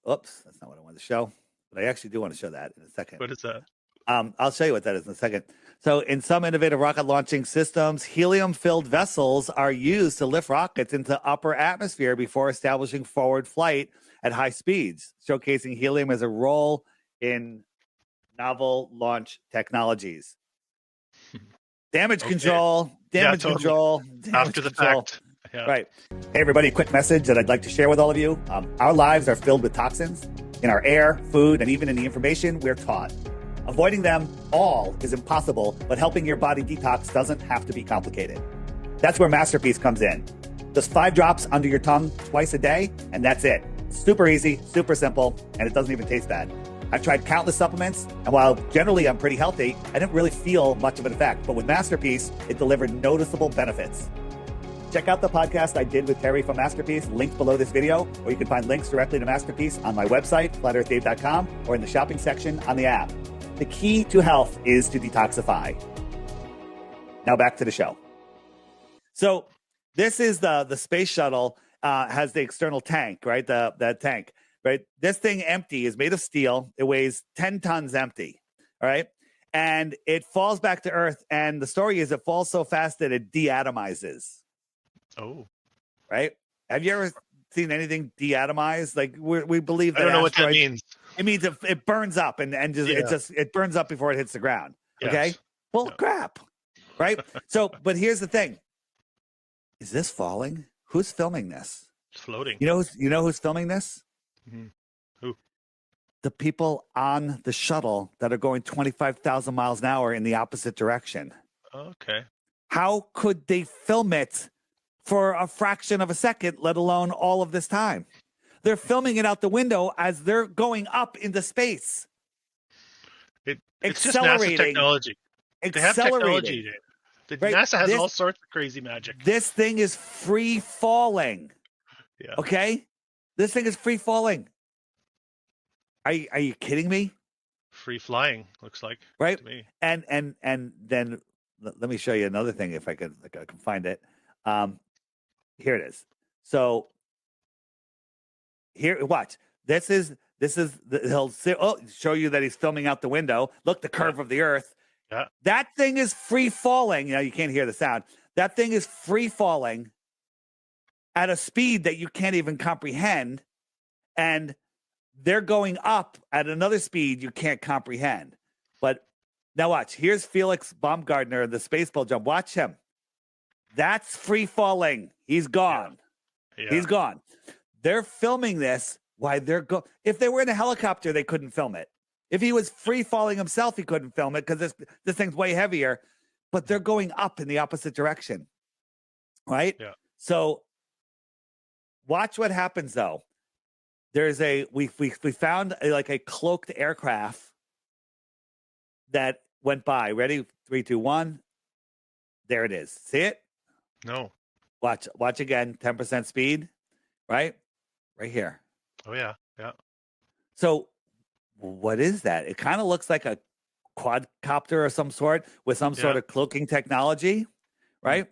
S2: Oops, that's not what I wanted to show. But I actually do want to show that in a second.
S1: What is that?
S2: I'll show you what that is in a second. So in some innovative rocket launching systems, helium-filled vessels are used to lift rockets into upper atmosphere before establishing forward flight at high speeds, showcasing helium as a role in novel launch technologies. Damage control.
S1: After the fact. Yeah.
S2: Right. Hey, everybody, a quick message that I'd like to share with all of you. Our lives are filled with toxins in our air, food, and even in the information we're taught. Avoiding them all is impossible, but helping your body detox doesn't have to be complicated. That's where Masterpiece comes in. Just 5 drops under your tongue twice a day, and that's it. Super easy, super simple, and it doesn't even taste bad. I've tried countless supplements, and while generally I'm pretty healthy, I didn't really feel much of an effect. But with Masterpiece, it delivered noticeable benefits. Check out the podcast I did with Terry from Masterpiece, linked below this video, or you can find links directly to Masterpiece on my website, flatearthdave.com, or in the shopping section on the app. The key to health is to detoxify. Now back to the show. So this is the space shuttle, has the external tank, right? That tank, right? This thing empty is made of steel. It weighs 10 tons empty, all right? And it falls back to Earth. And the story is it falls so fast that it deatomizes.
S1: Oh.
S2: Right? Have you ever seen anything deatomize? Like we believe that
S1: I don't know what that means.
S2: It means it burns up and it burns up before it hits the ground.
S1: Yes.
S2: Okay? Well, crap. Right? So, but here's the thing. Is this falling? Who's filming this?
S1: It's floating.
S2: You know who's filming this?
S1: Mm-hmm. Who?
S2: The people on the shuttle that are going 25,000 miles an hour in the opposite direction.
S1: Okay.
S2: How could they film it for a fraction of a second, let alone all of this time? They're filming it out the window as they're going up into space.
S1: It's just NASA technology. They have technology.
S2: Right?
S1: NASA has all sorts of crazy magic.
S2: This thing is free falling.
S1: Yeah.
S2: Okay? This thing is free falling. Are you kidding me?
S1: Free flying, looks like.
S2: Right?
S1: To me.
S2: And then let me show you another thing if I can find it. Here it is. So here, watch. This is he'll show you that he's filming out the window. Look, the curve of the Earth.
S1: Yeah.
S2: That thing is free falling. You know, you can't hear the sound. That thing is free falling at a speed that you can't even comprehend. And they're going up at another speed you can't comprehend. But now watch. Here's Felix Baumgartner, the spaceball jump. Watch him. That's free falling. He's gone.
S1: Yeah.
S2: He's gone. They're filming this while they're if they were in a helicopter, they couldn't film it. If he was free falling himself, he couldn't film it because this thing's way heavier. But they're going up in the opposite direction, right?
S1: Yeah.
S2: So watch what happens though. There's we found a cloaked aircraft that went by. Ready? 3, 2, 1. There it is. See it?
S1: No.
S2: Watch again. 10% speed. Right here.
S1: Oh yeah. Yeah.
S2: So what is that? It kind of looks like a quadcopter of some sort with some sort of cloaking technology, right?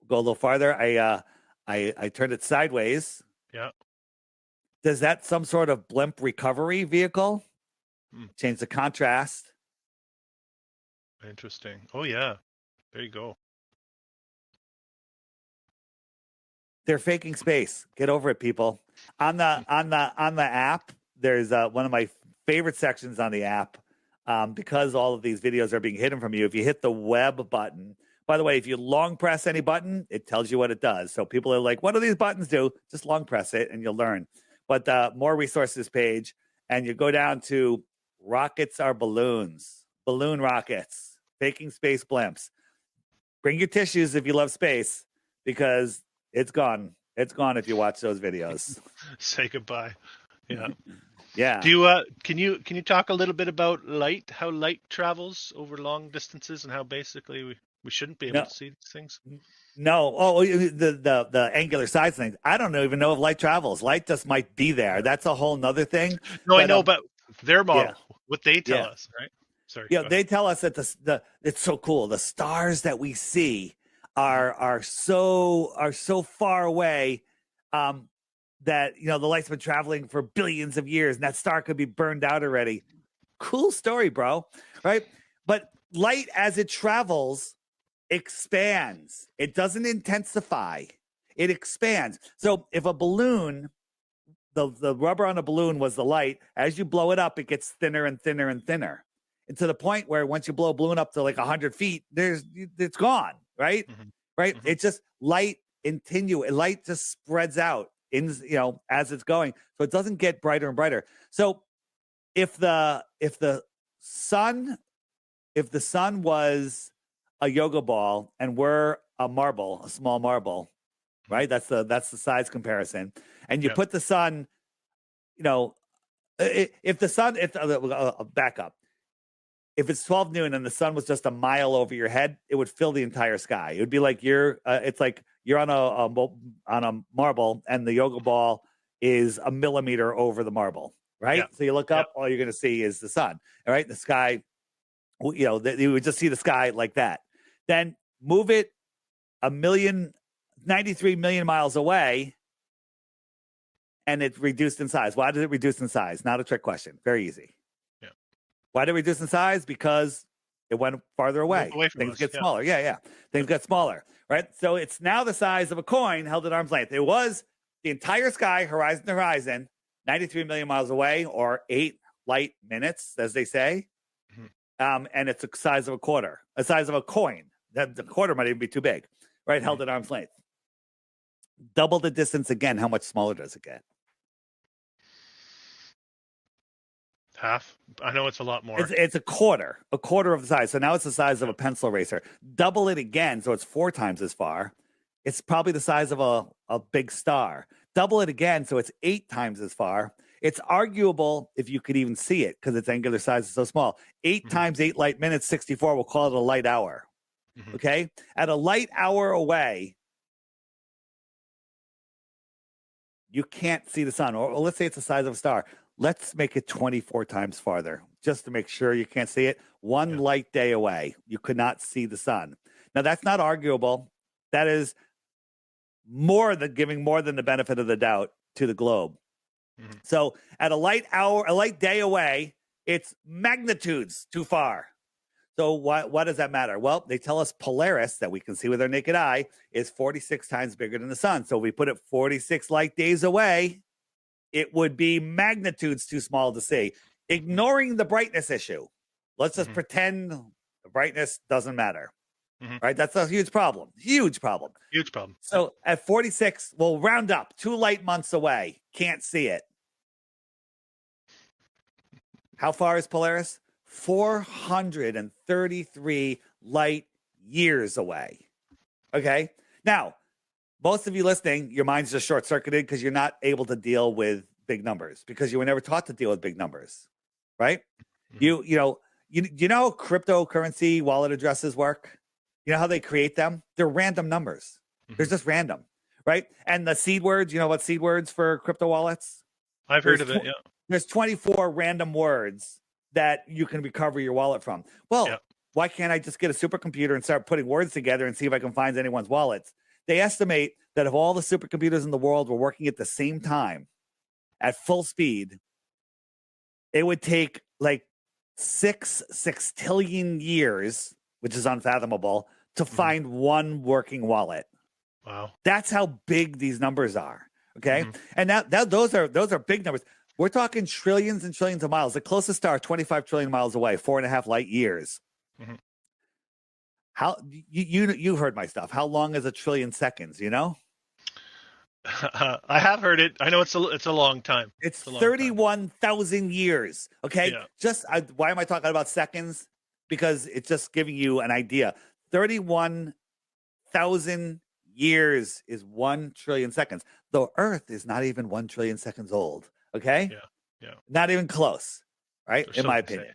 S2: Go a little farther. I turned it sideways.
S1: Yeah.
S2: Does that some sort of blimp recovery vehicle? Change the contrast.
S1: Interesting. Oh yeah. There you go.
S2: They're faking space. Get over it, people. On the app, there's one of my favorite sections on the app, because all of these videos are being hidden from you. If you hit the web button, by the way, if you long press any button, it tells you what it does. So people are like, what do these buttons do? Just long press it and you'll learn. But the more resources page, and you go down to rockets are balloons, balloon rockets, faking space blimps. Bring your tissues if you love space, because it's gone. It's gone if you watch those videos.
S1: Say goodbye. Yeah.
S2: Yeah.
S1: Do you can you talk a little bit about light, how light travels over long distances, and how basically we shouldn't be able to see these things?
S2: No. Oh, the angular size thing. I don't even know if light travels. Light just might be there. That's a whole nother thing.
S1: No, but, I know, but their model, what they tell us, right? Sorry.
S2: Yeah, they tell us that it's so cool. The stars that we see are so far away, that the light's been traveling for billions of years, and that star could be burned out already. Cool story, bro. Right? But light, as it travels, expands. It doesn't intensify. It expands. So if a balloon, the rubber on a balloon was the light, as you blow it up, it gets thinner and thinner and thinner. And to the point where once you blow a balloon up to like 100 feet, it's gone, right? Mm-hmm. Right? Mm-hmm. It's just light light just spreads out as it's going. So it doesn't get brighter and brighter. So if the sun was a yoga ball and we're a small marble, right? That's the size comparison. And you put the sun if the sun, back up. If it's 12 noon and the sun was just a mile over your head, it would fill the entire sky. It would be like it's like you're on a marble and the yoga ball is a millimeter over the marble, right? So you look up, all you're going to see is the sun, all right? The sky, you would just see the sky like that. Then move it 93 million miles away, and it's reduced in size. Why did it reduce in size? Not a trick question. Very easy. Why did it reduce in size? Because it went farther away. Things get smaller. Things get smaller, right? So it's now the size of a coin held at arm's length. It was the entire sky, horizon to horizon, 93 million miles away, or 8 light minutes, as they say. And it's the size of a quarter, the size of a coin. The quarter might even be too big, right? Held at arm's length. Double the distance again. How much smaller does it get?
S1: Half. I know it's a lot more.
S2: It's a quarter of the size. So now it's the size of a pencil eraser. Double it again, so it's 4 times as far. It's probably the size of a big star. Double it again, so it's 8 times as far. It's arguable if you could even see it because its angular size is so small. 8 times 8 light minutes, 64. We'll call it a light hour. Okay? At a light hour away, you can't see the sun. Or let's say it's the size of a star. Let's make it 24 times farther, just to make sure you can't see it. One light day away, you could not see the sun. Now, that's not arguable. That is giving more than the benefit of the doubt to the globe. So at a light day away, it's magnitudes too far. So why does that matter? Well, they tell us Polaris, that we can see with our naked eye, is 46 times bigger than the sun. So if we put it 46 light days away, it would be magnitudes too small to see. Ignoring the brightness issue. Let's just pretend the brightness doesn't matter. Right? That's a huge problem. Huge problem. So at 46, we'll round up 2 light months away. Can't see it. How far is Polaris? 433 light years away. Okay? Now, most of you listening, your mind's just short-circuited because you're not able to deal with big numbers because you were never taught to deal with big numbers, right? You know how cryptocurrency wallet addresses work? You know how they create them? They're random numbers. They're just random, right? And the seed words, you know what seed words for crypto wallets?
S1: I've heard of it,
S2: There's 24 random words that you can recover your wallet from. Well, why can't I just get a supercomputer and start putting words together and see if I can find anyone's wallets? They estimate that if all the supercomputers in the world were working at the same time at full speed, it would take like 6 sextillion years, which is unfathomable, to find one working wallet.
S1: Wow.
S2: That's how big these numbers are. Okay. And now those are big numbers. We're talking trillions and trillions of miles. The closest star, 25 trillion miles away, 4.5 light years. How you've heard my stuff. How long is a trillion seconds? You know,
S1: I have heard it. I know it's a long time.
S2: It's 31,000 years. Okay, why am I talking about seconds? Because it's just giving you an idea. 31,000 years is 1 trillion seconds. The Earth is not even 1 trillion seconds old. Okay, not even close. Right, in my opinion.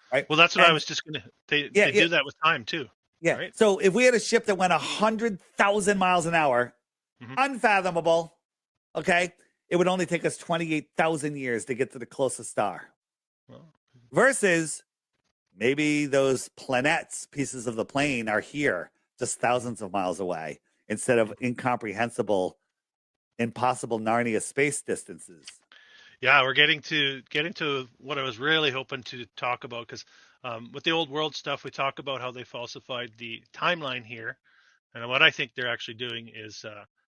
S2: Right.
S1: Well, that's what I was just going to. They do that with time too.
S2: Yeah. Right? So if we had a ship that went 100,000 miles an hour, unfathomable. Okay, it would only take us 28,000 years to get to the closest star. Versus maybe those planets, pieces of the plane, are here, just thousands of miles away, instead of incomprehensible, impossible Narnia space distances.
S1: Yeah, we're getting to what I was really hoping to talk about, because with the old world stuff, we talk about how they falsified the timeline here, and what I think they're actually doing is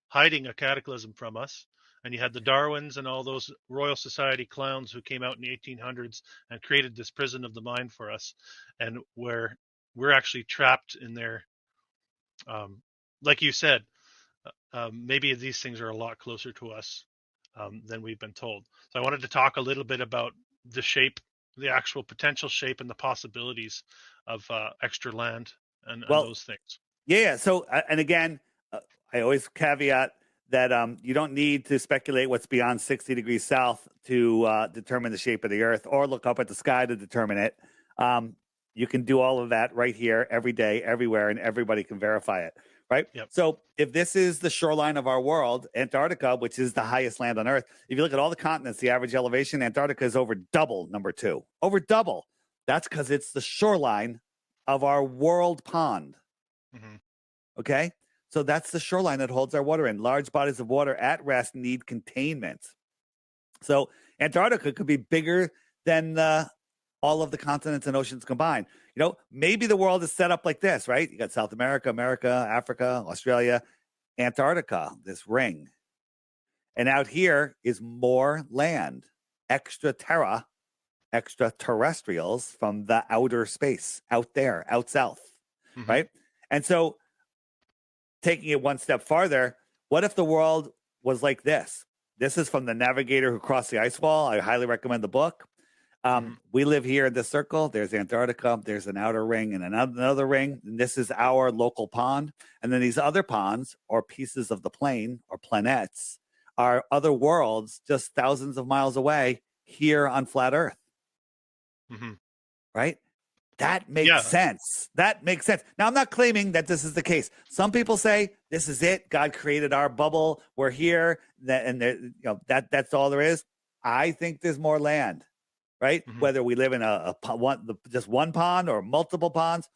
S1: hiding a cataclysm from us. And you had the Darwins and all those Royal Society clowns who came out in the 1800s and created this prison of the mind for us, and where we're actually trapped in there. Like you said, maybe these things are a lot closer to us than we've been told. So I wanted to talk a little bit about the shape, the actual potential shape, and the possibilities of extra land and those things.
S2: Yeah. So, and again, I always caveat that you don't need to speculate what's beyond 60 degrees south to determine the shape of the Earth or look up at the sky to determine it. You can do all of that right here, every day, everywhere, and everybody can verify it, right?
S1: Yep.
S2: So if this is the shoreline of our world, Antarctica, which is the highest land on Earth, if you look at all the continents, the average elevation, Antarctica is over double number 2. Over double. That's because it's the shoreline of our world pond.
S1: Mm-hmm.
S2: Okay? So that's the shoreline that holds our water in. Large bodies of water at rest need containment. So Antarctica could be bigger than all of the continents and oceans combined. You know, maybe the world is set up like this, right? You got South America, Africa, Australia, Antarctica, this ring. And out here is more land, extraterrestrials from the outer space, out there, out south,
S1: Mm-hmm.
S2: right? And so taking it one step farther, what if the world was like this? This is from The Navigator Who Crossed the Ice Wall. I highly recommend the book. We live here in this circle. There's Antarctica. There's an outer ring and another ring. And this is our local pond. And then these other ponds or pieces of the plane or planets are other worlds just thousands of miles away here on flat Earth.
S1: Mm-hmm.
S2: Right? That makes sense. That makes sense. Now, I'm not claiming that this is the case. Some people say this is it. God created our bubble. We're here. And that's all there is. I think there's more land. Right? Mm-hmm. Whether we live in just one pond or multiple ponds,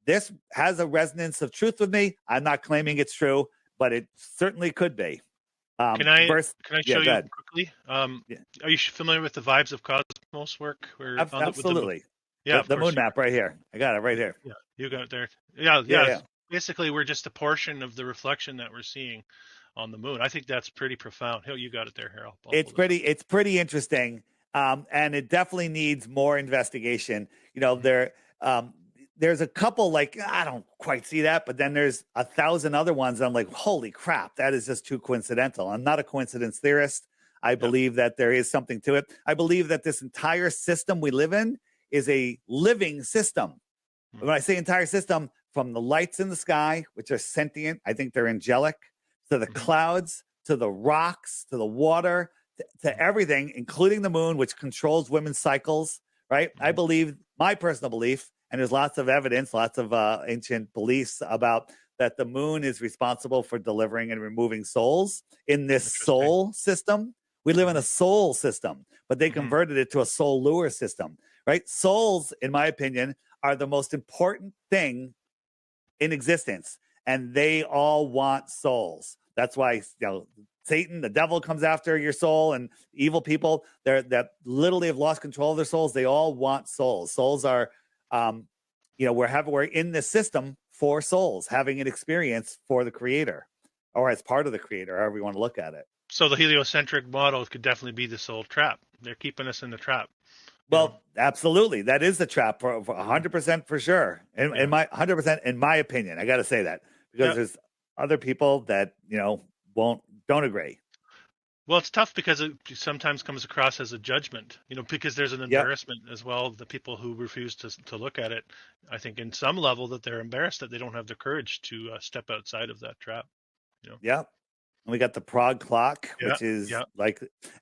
S2: this has a resonance of truth with me. I'm not claiming it's true, but it certainly could be.
S1: Can I show you quickly? Are you familiar with the Vibes of Cosmos work?
S2: Absolutely. The moon map right here. I got it right here.
S1: Yeah, you got it there. Yeah. Basically, we're just a portion of the reflection that we're seeing on the moon. I think that's pretty profound. You got it there, Harold.
S2: It's pretty interesting. And it definitely needs more investigation. You know, there's a couple, like, I don't quite see that, but then there's 1,000 other ones. I'm like, holy crap, that is just too coincidental. I'm not a coincidence theorist. I believe that there is something to it. I believe that this entire system we live in is a living system. When I say entire system, from the lights in the sky, which are sentient, I think they're angelic, to the clouds, to the rocks, to the water, to everything, including the moon, which controls women's cycles, right? I believe, my personal belief, and there's lots of evidence, lots of ancient beliefs about that the moon is responsible for delivering and removing souls in this soul system. We live in a soul system, but they converted it to a soul lure system, right? Souls, in my opinion, are the most important thing in existence, and they all want souls. That's why, Satan, the devil, comes after your soul, and evil people that literally have lost control of their souls. They all want souls. Souls are, we're in this system for souls, having an experience for the creator, or as part of the creator, however you want to look at it.
S1: So the heliocentric model could definitely be the soul trap. They're keeping us in the trap.
S2: Well, absolutely, that is the trap for 100% for sure. In my 100%, in my opinion, I got to say that because there's other people that don't agree.
S1: Well, it's tough because it sometimes comes across as a judgment, because there's an embarrassment as well. The people who refuse to look at it, I think in some level that they're embarrassed that they don't have the courage to step outside of that trap.
S2: Yeah. And we got the Prague clock, which is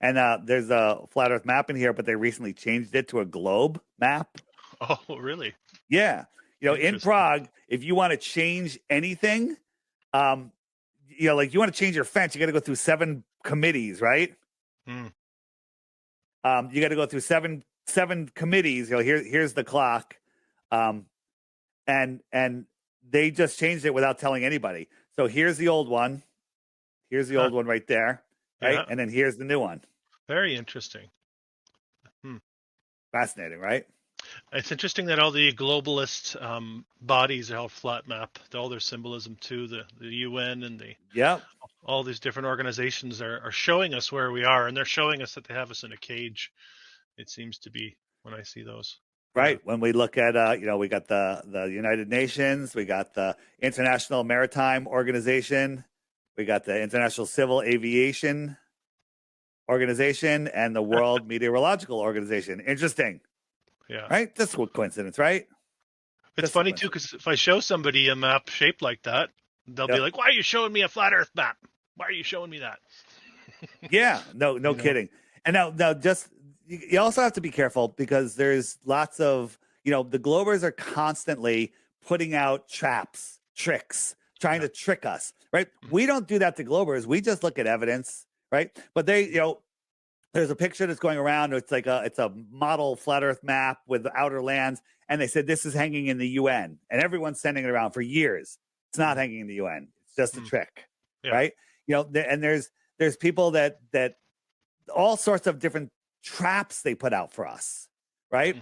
S2: and there's a flat earth map in here, but they recently changed it to a globe map.
S1: Oh, really?
S2: Yeah. In Prague, if you want to change anything, like you want to change your fence, you got to go through 7 committees, right? You got to go through seven committees. Here's the clock, and they just changed it without telling anybody. So here's the old one. Here's the old one right there, right? Yeah. And then here's the new one.
S1: Very interesting.
S2: Fascinating, right?
S1: It's interesting that all the globalist bodies are all flat map. All their symbolism too, the UN and all these different organizations are showing us where we are, and they're showing us that they have us in a cage. It seems to be when I see those.
S2: Right. When we look at, we got the United Nations, we got the International Maritime Organization, we got the International Civil Aviation Organization, and the World Meteorological Organization. Interesting.
S1: Yeah.
S2: Right? That's a coincidence, right?
S1: It's funny, too, because if I show somebody a map shaped like that, they'll be like, why are you showing me a flat Earth map? Why are you showing me that?
S2: Yeah, no kidding. And now just you also have to be careful because there's lots of, the Globers are constantly putting out traps, tricks, trying to trick us, right? We don't do that to Globers. We just look at evidence, right? But there's a picture that's going around. It's a model flat Earth map with the outer lands, and they said this is hanging in the UN, and everyone's sending it around for years. It's not hanging in the UN. It's just a trick, right? And there's people that all sorts of different traps they put out for us, right?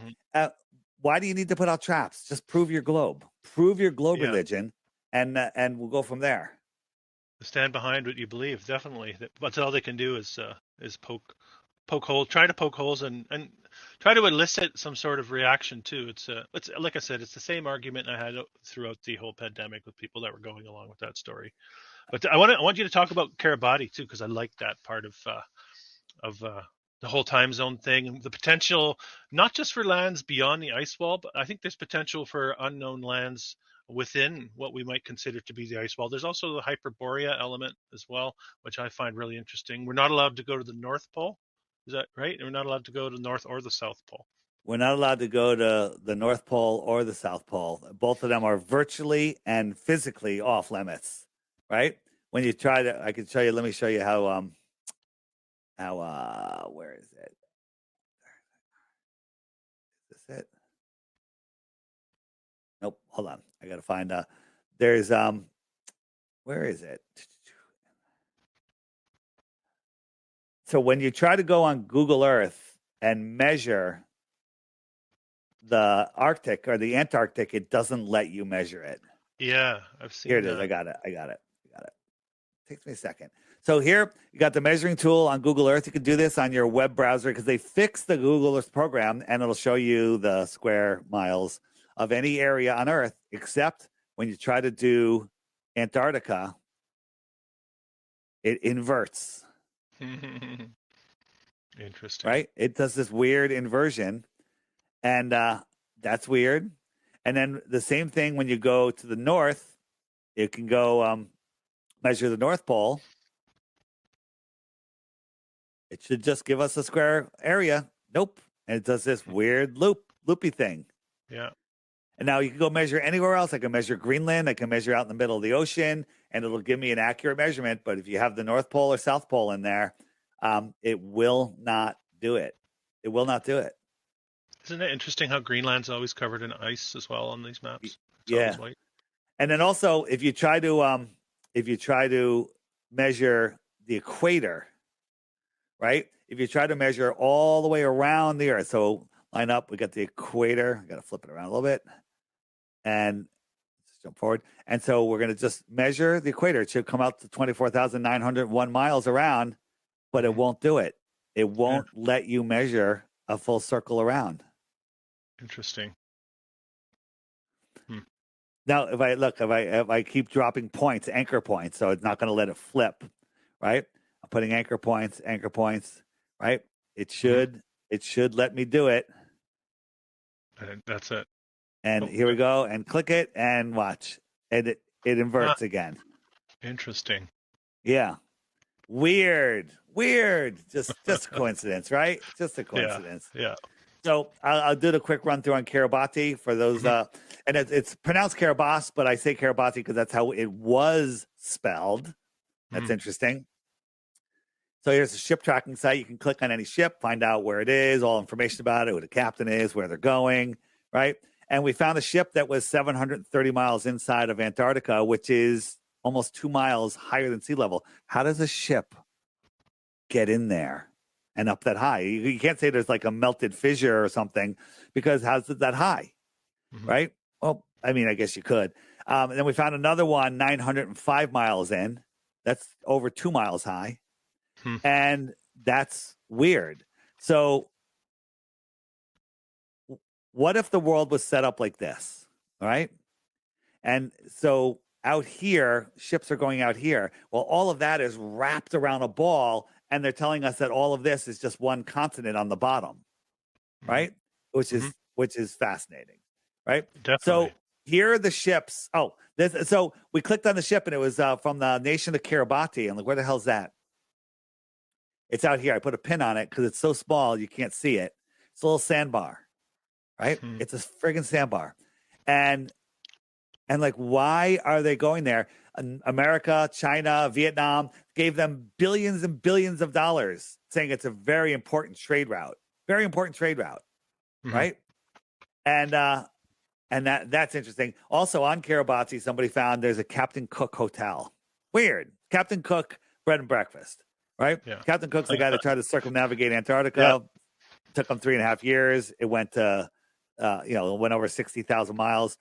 S2: Why do you need to put out traps? Just prove your globe, religion, and we'll go from there.
S1: Stand behind what you believe. Definitely, that's all they can do is poke holes, try to poke holes, and try to elicit some sort of reaction too. It's like I said, it's the same argument I had throughout the whole pandemic with people that were going along with that story. But I want you to talk about Kiribati too, because I like that part of the whole time zone thing and the potential, not just for lands beyond the ice wall, but I think there's potential for unknown lands within what we might consider to be the ice wall. There's also the Hyperborea element as well, which I find really interesting. We're not allowed to go to the North Pole. Is that right? We're not allowed to go to the North or the South Pole.
S2: We're not allowed to go to the North Pole or the South Pole. Both of them are virtually and physically off limits, right? When you try to, I can show you, let me show you how where is it? Is this it? Nope, hold on. I got to find, there's, where is it? So when you try to go on Google Earth and measure the Arctic or the Antarctic, it doesn't let you measure it.
S1: Yeah, I've seen
S2: Here it is. I got it. Takes me a second. So here you got the measuring tool on Google Earth. You can do this on your web browser because they fixed the Google Earth program, and it'll show you the square miles of any area on Earth, except when you try to do Antarctica, it inverts.
S1: Interesting.
S2: Right? It does this weird inversion, and that's weird. And then the same thing when you go to the north, it can go measure the North Pole. It should just give us a square area. Nope. And it does this weird loopy thing.
S1: Yeah.
S2: And now you can go measure anywhere else. I can measure Greenland. I can measure out in the middle of the ocean, and it'll give me an accurate measurement. But if you have the North Pole or South Pole in there, it will not do it. It will not do it.
S1: Isn't it interesting how Greenland's always covered in ice as well on these maps? It's
S2: yeah.
S1: always white.
S2: And then also, if you try to measure the equator, right? If you try to measure all the way around the Earth, so line up, we got the equator. I got to flip it around a little bit, and let's jump forward. And so we're going to just measure the equator. It should come out to 24,901 miles around, but it won't do it. It won't let you measure a full circle around.
S1: Interesting.
S2: Now, if I keep dropping points, anchor points, so it's not going to let it flip, right? I'm putting anchor points, right? It should let me do it.
S1: That's it.
S2: And here we go, and click it, and watch, and it inverts again.
S1: Interesting.
S2: Yeah, weird, just a coincidence, right? Just a coincidence.
S1: Yeah.
S2: So I'll do the quick run through on Kiribati for those, and it's pronounced Kiribati, but I say Kiribati because that's how it was spelled. That's interesting. So here's a ship tracking site. You can click on any ship, find out where it is, all information about it, who the captain is, where they're going, right? And we found a ship that was 730 miles inside of Antarctica, which is almost 2 miles higher than sea level. How does a ship get in there and up that high? You can't say there's like a melted fissure or something, because how's it that high, right? Well, I mean, I guess you could. And then we found another one 905 miles in. That's over 2 miles high. And that's weird. So what if the world was set up like this, right? And so out here, ships are going out here. Well, all of that is wrapped around a ball, and they're telling us that all of this is just one continent on the bottom, right? Which is fascinating, right?
S1: Definitely.
S2: So here are the ships. Oh, so we clicked on the ship, and it was from the nation of Kiribati. And like, where the hell's that? It's out here. I put a pin on it because it's so small you can't see it. It's a little sandbar, right? It's a friggin' sandbar, and like, why are they going there? America, China, Vietnam gave them billions and billions of dollars, saying it's a very important trade route, right? And that's interesting. Also on Kiribati, somebody found there's a Captain Cook hotel. Weird. Captain Cook bread and breakfast, right?
S1: Yeah.
S2: Captain Cook's the guy that tried to circumnavigate Antarctica.
S1: Yeah.
S2: Took him 3.5 years. It went to, went over 60,000 miles.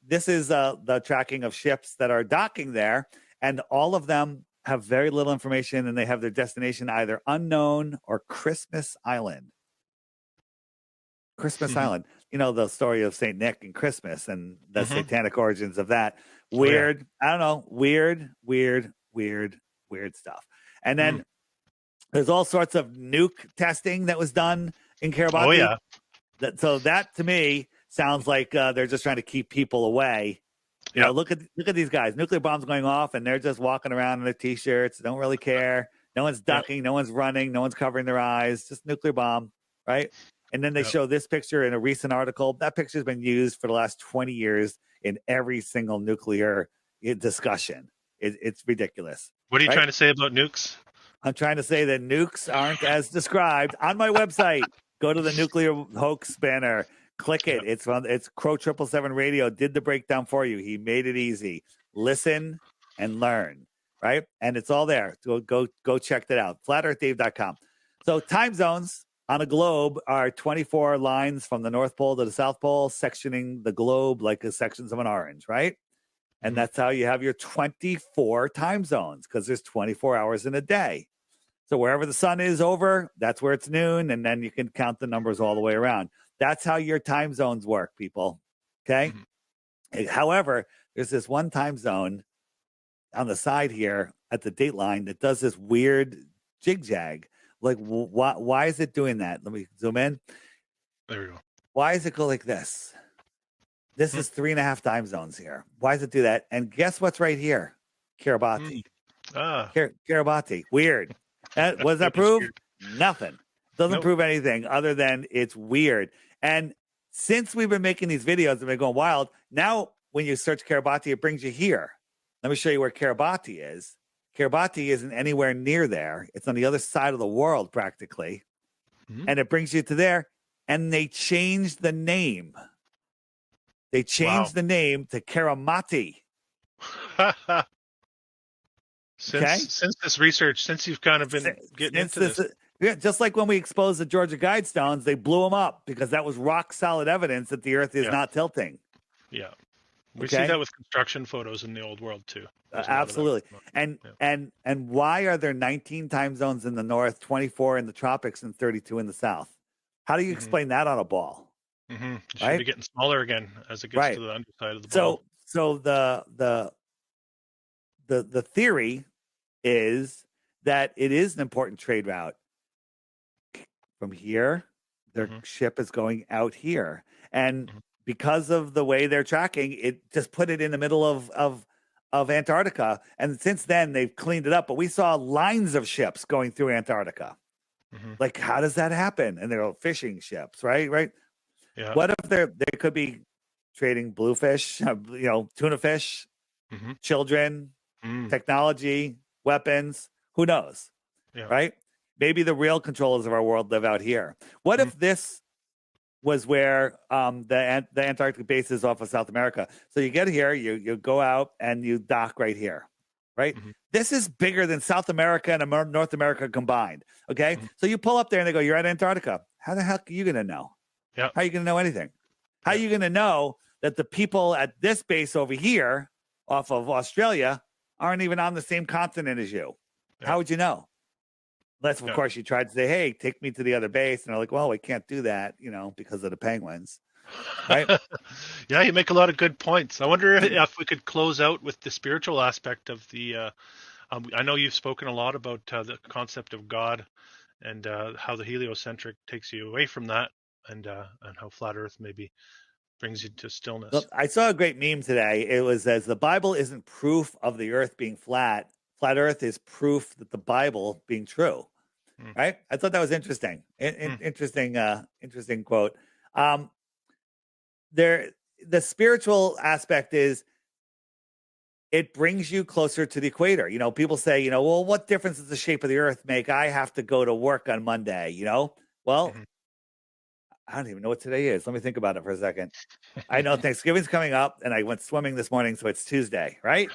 S2: This is the tracking of ships that are docking there, and all of them have very little information, and they have their destination either unknown or Christmas Island. Island. You know, the story of Saint Nick and Christmas and the satanic origins of that. Weird. I don't know. Weird stuff. And then there's all sorts of nuke testing that was done in Kiribati.
S1: Oh, yeah.
S2: So that to me sounds like they're just trying to keep people away. You know, look at these guys. Nuclear bombs going off, and they're just walking around in their t-shirts. Don't really care. No one's ducking. No one's running. No one's covering their eyes. Just nuclear bomb, right? And then they show this picture in a recent article. That picture has been used for the last 20 years in every single nuclear discussion. It's ridiculous.
S1: What are you trying to say about nukes?
S2: I'm trying to say that nukes aren't as described on my website. Go to the nuclear hoax banner. Click it. It's Crow 777 Radio did the breakdown for you. He made it easy. Listen and learn, right? And it's all there. Go check that out. FlatEarthDave.com. So time zones on a globe are 24 lines from the North Pole to the South Pole, sectioning the globe like the sections of an orange, right? And that's how you have your 24 time zones, because there's 24 hours in a day. So wherever the sun is over, that's where it's noon, and then you can count the numbers all the way around. That's how your time zones work, people. Okay? However, there's this one time zone on the side here at the date line that does this weird jig-jag. Like, why is it doing that? Let me zoom in.
S1: There we go.
S2: Why does it go like this? This is 3.5 time zones here. Why does it do that? And guess what's right here? Kiribati. Kiribati. Weird. What does that prove? Nothing. Doesn't prove anything other than it's weird. And since we've been making these videos and been going wild, now when you search Kiribati, it brings you here. Let me show you where Kiribati is. Kiribati isn't anywhere near there. It's on the other side of the world, practically. And it brings you to there. And they changed the name. They changed the name to Karamati.
S1: Since this research, since you've kind of been getting into this.
S2: Yeah, just like when we exposed the Georgia Guidestones, they blew them up because that was rock solid evidence that the Earth is not tilting.
S1: Yeah. We see that with construction photos in the old world too.
S2: Absolutely. And why are there 19 time zones in the north, 24 in the tropics, and 32 in the south? How do you explain that on a ball?
S1: It should be getting smaller again as it gets to the underside of the ball.
S2: So the theory is that it is an important trade route. From here, their ship is going out here, and because of the way they're tracking, it just put it in the middle of Antarctica. And since then, they've cleaned it up. But we saw lines of ships going through Antarctica. Like, how does that happen? And they're fishing ships, right? Yeah. What if they could be trading bluefish, tuna fish, children, technology, weapons? Who knows? Right? Maybe the real controllers of our world live out here. What if this was where the Antarctic base is off of South America? So you get here, you go out, and you dock right here, right? This is bigger than South America and North America combined, okay? So you pull up there, and they go, you're at Antarctica. How the heck are you going to know? How are you going to know anything? How are you going to know that the people at this base over here off of Australia aren't even on the same continent as you? How would you know? Unless, of course, you tried to say, hey, take me to the other base. And they're like, well, we can't do that, because of the penguins. Right?
S1: Yeah, you make a lot of good points. I wonder if we could close out with the spiritual aspect of the I know you've spoken a lot about the concept of God and how the heliocentric takes you away from that, and how flat Earth maybe brings you to
S2: Look,
S1: stillness.
S2: I saw a great meme today. It was as the Bible isn't proof of the earth being flat. Flat earth is proof that the Bible being true.
S1: Mm,
S2: Right? I thought that was interesting.
S1: mm,
S2: Interesting quote. Um, there, the spiritual aspect is it brings you closer to the equator. You know, people say, you know, well, what difference does the shape of the earth make? I have to go to work on Monday, you know? Well,
S1: mhm.
S2: I don't even know what today is. Let me think about it for a second. I know Thanksgiving's coming up and I went swimming this morning, so it's Tuesday, right?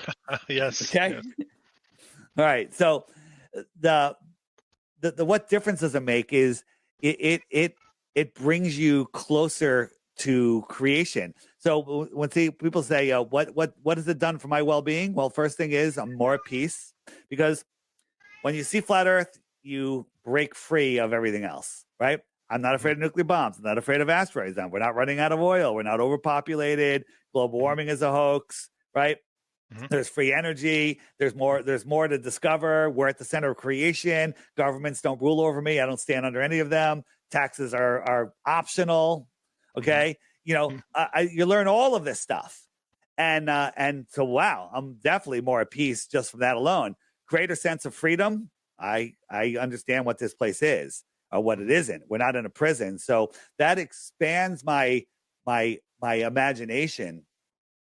S1: Yes,
S2: Okay.
S1: yes.
S2: All right. So the the what difference does it make is it brings you closer to creation. So when people say, what has it done for my well-being? Well, first thing is I'm more at peace because when you see flat Earth, you break free of everything else, right? I'm not
S1: Mhm,
S2: afraid of nuclear bombs. I'm not afraid of asteroids. We're not running out of oil. We're not overpopulated. Global
S1: mhm,
S2: warming is a hoax, right?
S1: mhm,
S2: There's free energy. There's more to discover. We're at the center of creation. Governments don't rule over me. I don't stand under any of them. Taxes are optional.
S1: mhm,
S2: Okay. You know,
S1: mhm,
S2: you learn all of this stuff. And so, wow, I'm definitely more at peace just from that alone. Greater sense of freedom. I understand what this place is or what it
S1: mhm,
S2: isn't. We're not in a prison. So that expands my imagination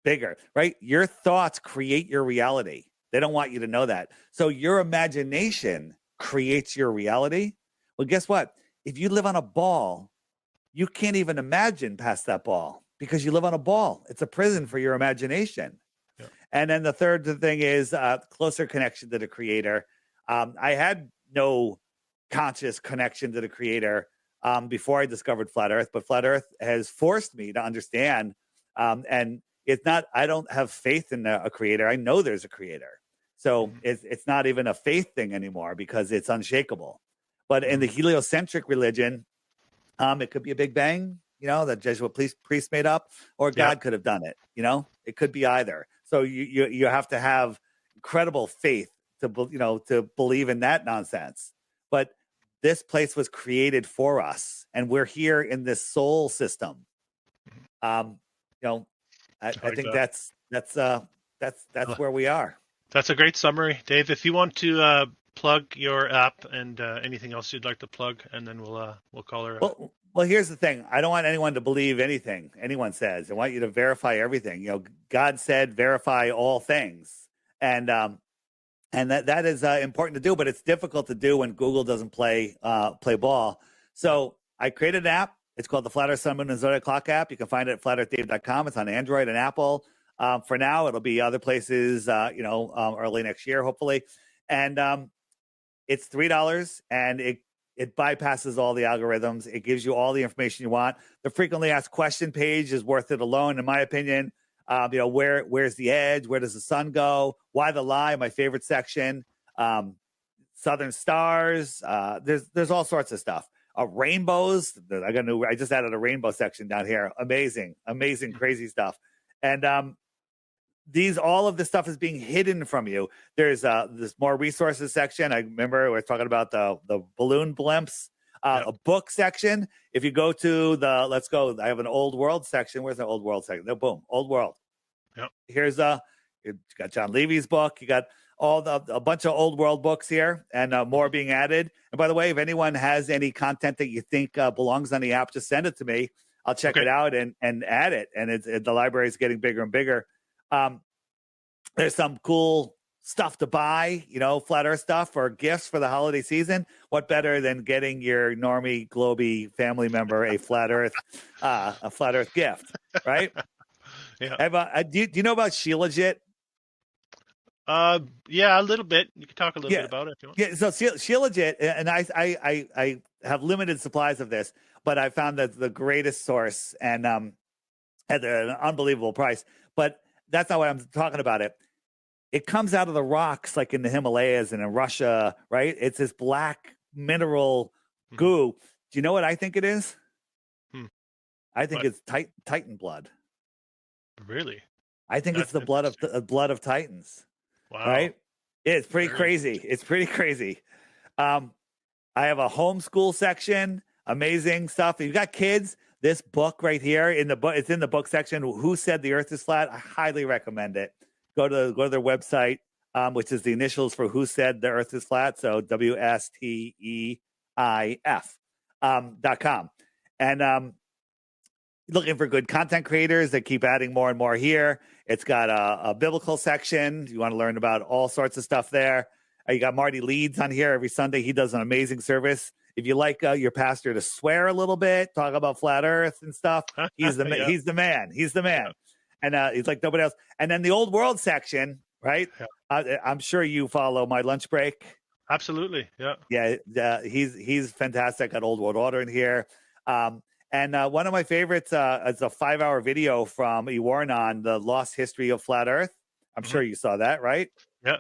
S2: bigger, right? Your thoughts create your reality. They don't want you to know that. So your imagination creates your reality. Well, guess what? If you live on a ball, you can't even imagine past that ball because you live on a ball. It's a prison
S1: mhm.
S2: for your imagination.
S1: Yeah.
S2: And then the third thing is closer connection to the creator. I had no conscious connection to the creator before I discovered flat earth, but flat earth has forced me to understand. And it's not, I don't have faith in a creator. I know there's a creator. So
S1: Mhm,
S2: it's not even a faith thing anymore because it's unshakable. But in the
S1: mhm.
S2: heliocentric religion, it could be a big bang, you know, that Jesuit priest made up, or
S1: Yeah.
S2: God could have done it. You know, it could be either. So you have to have incredible faith to believe in that nonsense. But this place was created for us, and we're here in this soul system.
S1: Mhm.
S2: Um, you know,
S1: I
S2: I
S1: like
S2: think
S1: that.
S2: that's where we are.
S1: That's a great summary, Dave. If you want to plug your app and anything else you'd like to plug, and then we'll call her.
S2: Well, here's the thing. I don't want anyone to believe anything anyone says. I want you to verify everything. You know, God said, "Verify all things," and that is important to do. But it's difficult to do when Google doesn't play ball.
S1: Yeah.
S2: So I created an app. It's called the Flat Earth Sun, Moon, and Zodiac Clock app. You can find it at flatearthdave.com. It's on Android and Apple. For now, it'll be other places. Early next year, hopefully. And it's $3, and it bypasses all the algorithms. It gives you all the information you want. The frequently asked question page is worth it alone, in my opinion. Where's the edge? Where does the sun go? Why the lie? My favorite section. Um, Southern stars. There's all sorts of stuff. Rainbows. I just added a rainbow section down here. Amazing,
S1: Mhm.
S2: crazy stuff. And all of this stuff is being hidden from you. There's this more resources section. I remember we were talking about the balloon blimps.
S1: Yeah.
S2: A book section. If you go to let's go. I have an old world section. Where's the old world section? No, boom, old world.
S1: Yeah.
S2: Here's you got John Levy's book. You got a bunch of old world books here, and more
S1: Mhm.
S2: being added. And by the way, if anyone has any content that you think belongs on the app, just send it to me. I'll check
S1: Okay.
S2: it out and add it. And the library is getting bigger and bigger. Um, there's some cool stuff to buy, flat earth stuff or gifts for the holiday season. What better than getting your normie globy family member a flat earth gift, right?
S1: Yeah.
S2: Do you know about Shilajit?
S1: Yeah, a little bit. You can talk a little bit
S2: Yeah.
S1: about it if you want.
S2: Yeah, so Shilajit, and I have limited supplies of this, but I found that the greatest source and at an unbelievable price. But that's not what I'm talking about. It comes out of the rocks like in the Himalayas and in Russia, right? It's this black mineral
S1: Mhm.
S2: goo. Do you know what I think it is?
S1: Hmm.
S2: I think
S1: But
S2: it's Titan blood.
S1: really,
S2: I think it's
S1: that's
S2: the
S1: interesting.
S2: blood of Titans,
S1: Wow.
S2: right? It's pretty
S1: Very
S2: crazy.
S1: interesting.
S2: It's pretty crazy. Um, I have a homeschool section, amazing stuff. If you got kids, This book right here in the book, it's in the book section. Who Said the Earth is Flat? I highly recommend it. Go to their website, which is the initials for Who Said the Earth is Flat. So WSTEIF.com. And looking for good content creators, they keep adding more and more here. It's got a biblical section. You want to learn about all sorts of stuff there. You got Marty Leeds on here every Sunday. He does an amazing service. If you like your pastor to swear a little bit, talk about flat Earth and stuff, he's the
S1: Yeah.
S2: he's the man. He's the man,
S1: Yeah.
S2: And he's like nobody else. And then the Old World section, right? Yeah. I'm sure you follow My Lunch Break.
S1: Absolutely, yeah.
S2: Yeah, he's fantastic at Old World Order in here. And one of my favorites is a 5-hour video from Iwarnan, The Lost History of Flat Earth. I'm sure you saw that, right?
S1: Yeah.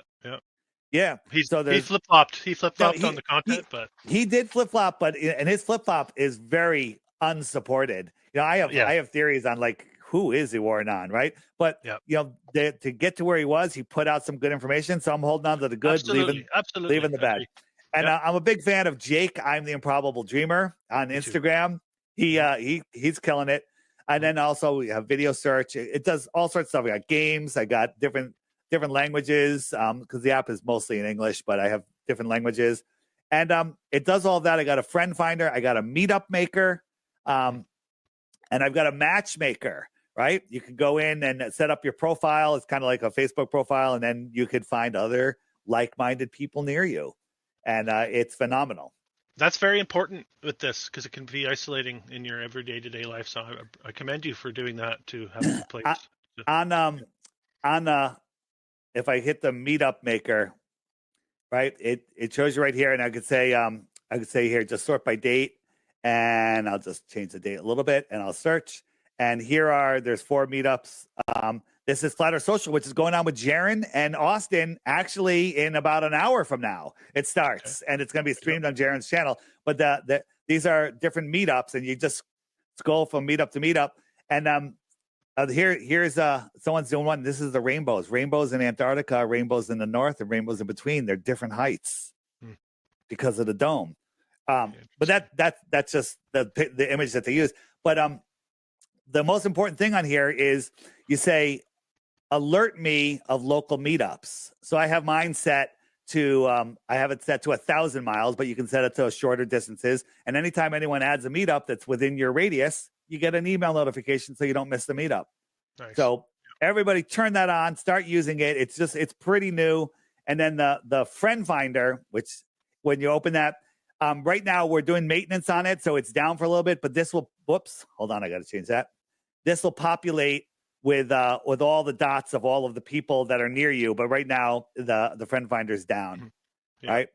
S2: Yeah.
S1: He flip-flopped. He flip-flopped on the content, but
S2: he did flip-flop, and his flip-flop is very unsupported. I have theories on like who is Iwarnan, right? But to get to where he was, he put out some good information. So I'm holding on to the good, leaving the bad. And I'm a big fan of Jake. I'm the Improbable Dreamer on Instagram. He's killing it. And then also we have video search. It does all sorts of stuff. I got games. I got different languages because the app is mostly in English, but I have different languages. And it does all that. I got a friend finder. I got a meetup maker. And I've got a matchmaker, right? You can go in and set up your profile. It's kind of like a Facebook profile. And then you could find other like-minded people near you. And it's phenomenal.
S1: That's very important with this because it can be isolating in your everyday day life. So I commend you for doing that to have a place.
S2: If I hit the meetup maker, right, it shows you right here, and I could say here, just sort by date, and I'll just change the date a little bit, and I'll search, and there's 4 meetups. This is Flat Earth Social, which is going on with Jaron and Austin actually in about an hour from now. It starts, and it's going to be streamed on Jaron's channel. But these are different meetups, and you just scroll from meetup to meetup. And here's someone's doing one. This is the rainbows in Antarctica, rainbows in the north, and rainbows in between. They're different heights because of the dome. But that's just the image that they use. But the most important thing on here is you say, alert me of local meetups. So I have mine set to, I have it set to 1,000 miles, but you can set it to shorter distances. And anytime anyone adds a meetup that's within your radius, you get an email notification so you don't miss the meetup. Nice. So everybody turn that on, start using it. It's pretty new. And then the friend finder, which when you open that, right now we're doing maintenance on it. So it's down for a little bit, but this will, hold on. I got to change that. This will populate with all the dots of all of the people that are near you. But right now the friend finder is down. Yeah. Right.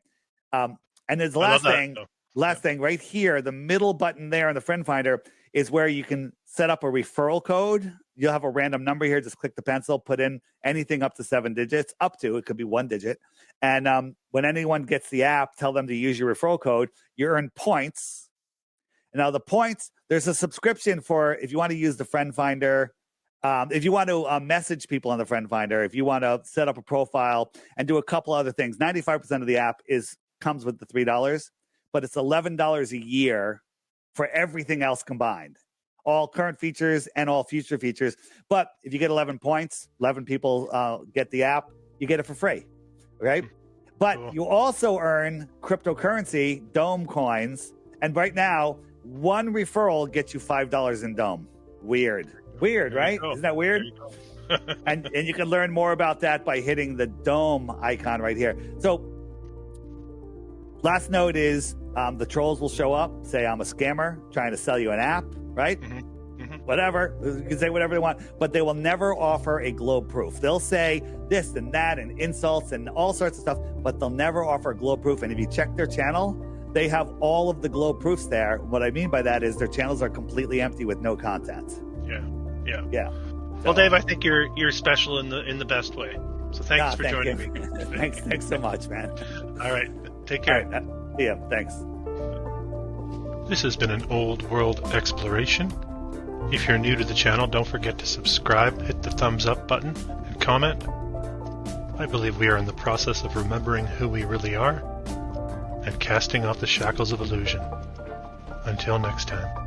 S2: And there's the last thing right here, the middle button there in the friend finder is where you can set up a referral code. You'll have a random number here. Just click the pencil, put in anything up to 7 digits, it could be 1 digit. And when anyone gets the app, tell them to use your referral code. You earn points. And now the points, there's a subscription for if you want to use the friend finder, if you want to message people on the friend finder, if you want to set up a profile and do a couple other things. 95% of the app comes with the $3, but it's $11 a year for everything else combined, all current features and all future features. But if you get 11 points, 11 people get the app, you get it for free, right? But you also earn cryptocurrency, Dome coins, and right now, one referral gets you $5 in Dome. Weird, right? Isn't that weird? and you can learn more about that by hitting the Dome icon right here. So last note is the trolls will show up, say I'm a scammer trying to sell you an app, right? Whatever. You can say whatever they want, but they will never offer a globe proof. They'll say this and that and insults and all sorts of stuff, but they'll never offer a globe proof. And if you check their channel, they have all of the globe proofs there. What I mean by that is their channels are completely empty with no content. Yeah.
S1: Well, Dave, I think you're special in the best way. So thanks for joining me.
S2: Thanks so much, man.
S1: All right. Take care.
S2: All right. Yeah, thanks.
S1: This has been an old world exploration. If you're new to the channel, don't forget to subscribe, hit the thumbs up button, and comment. I believe we are in the process of remembering who we really are and casting off the shackles of illusion. Until next time.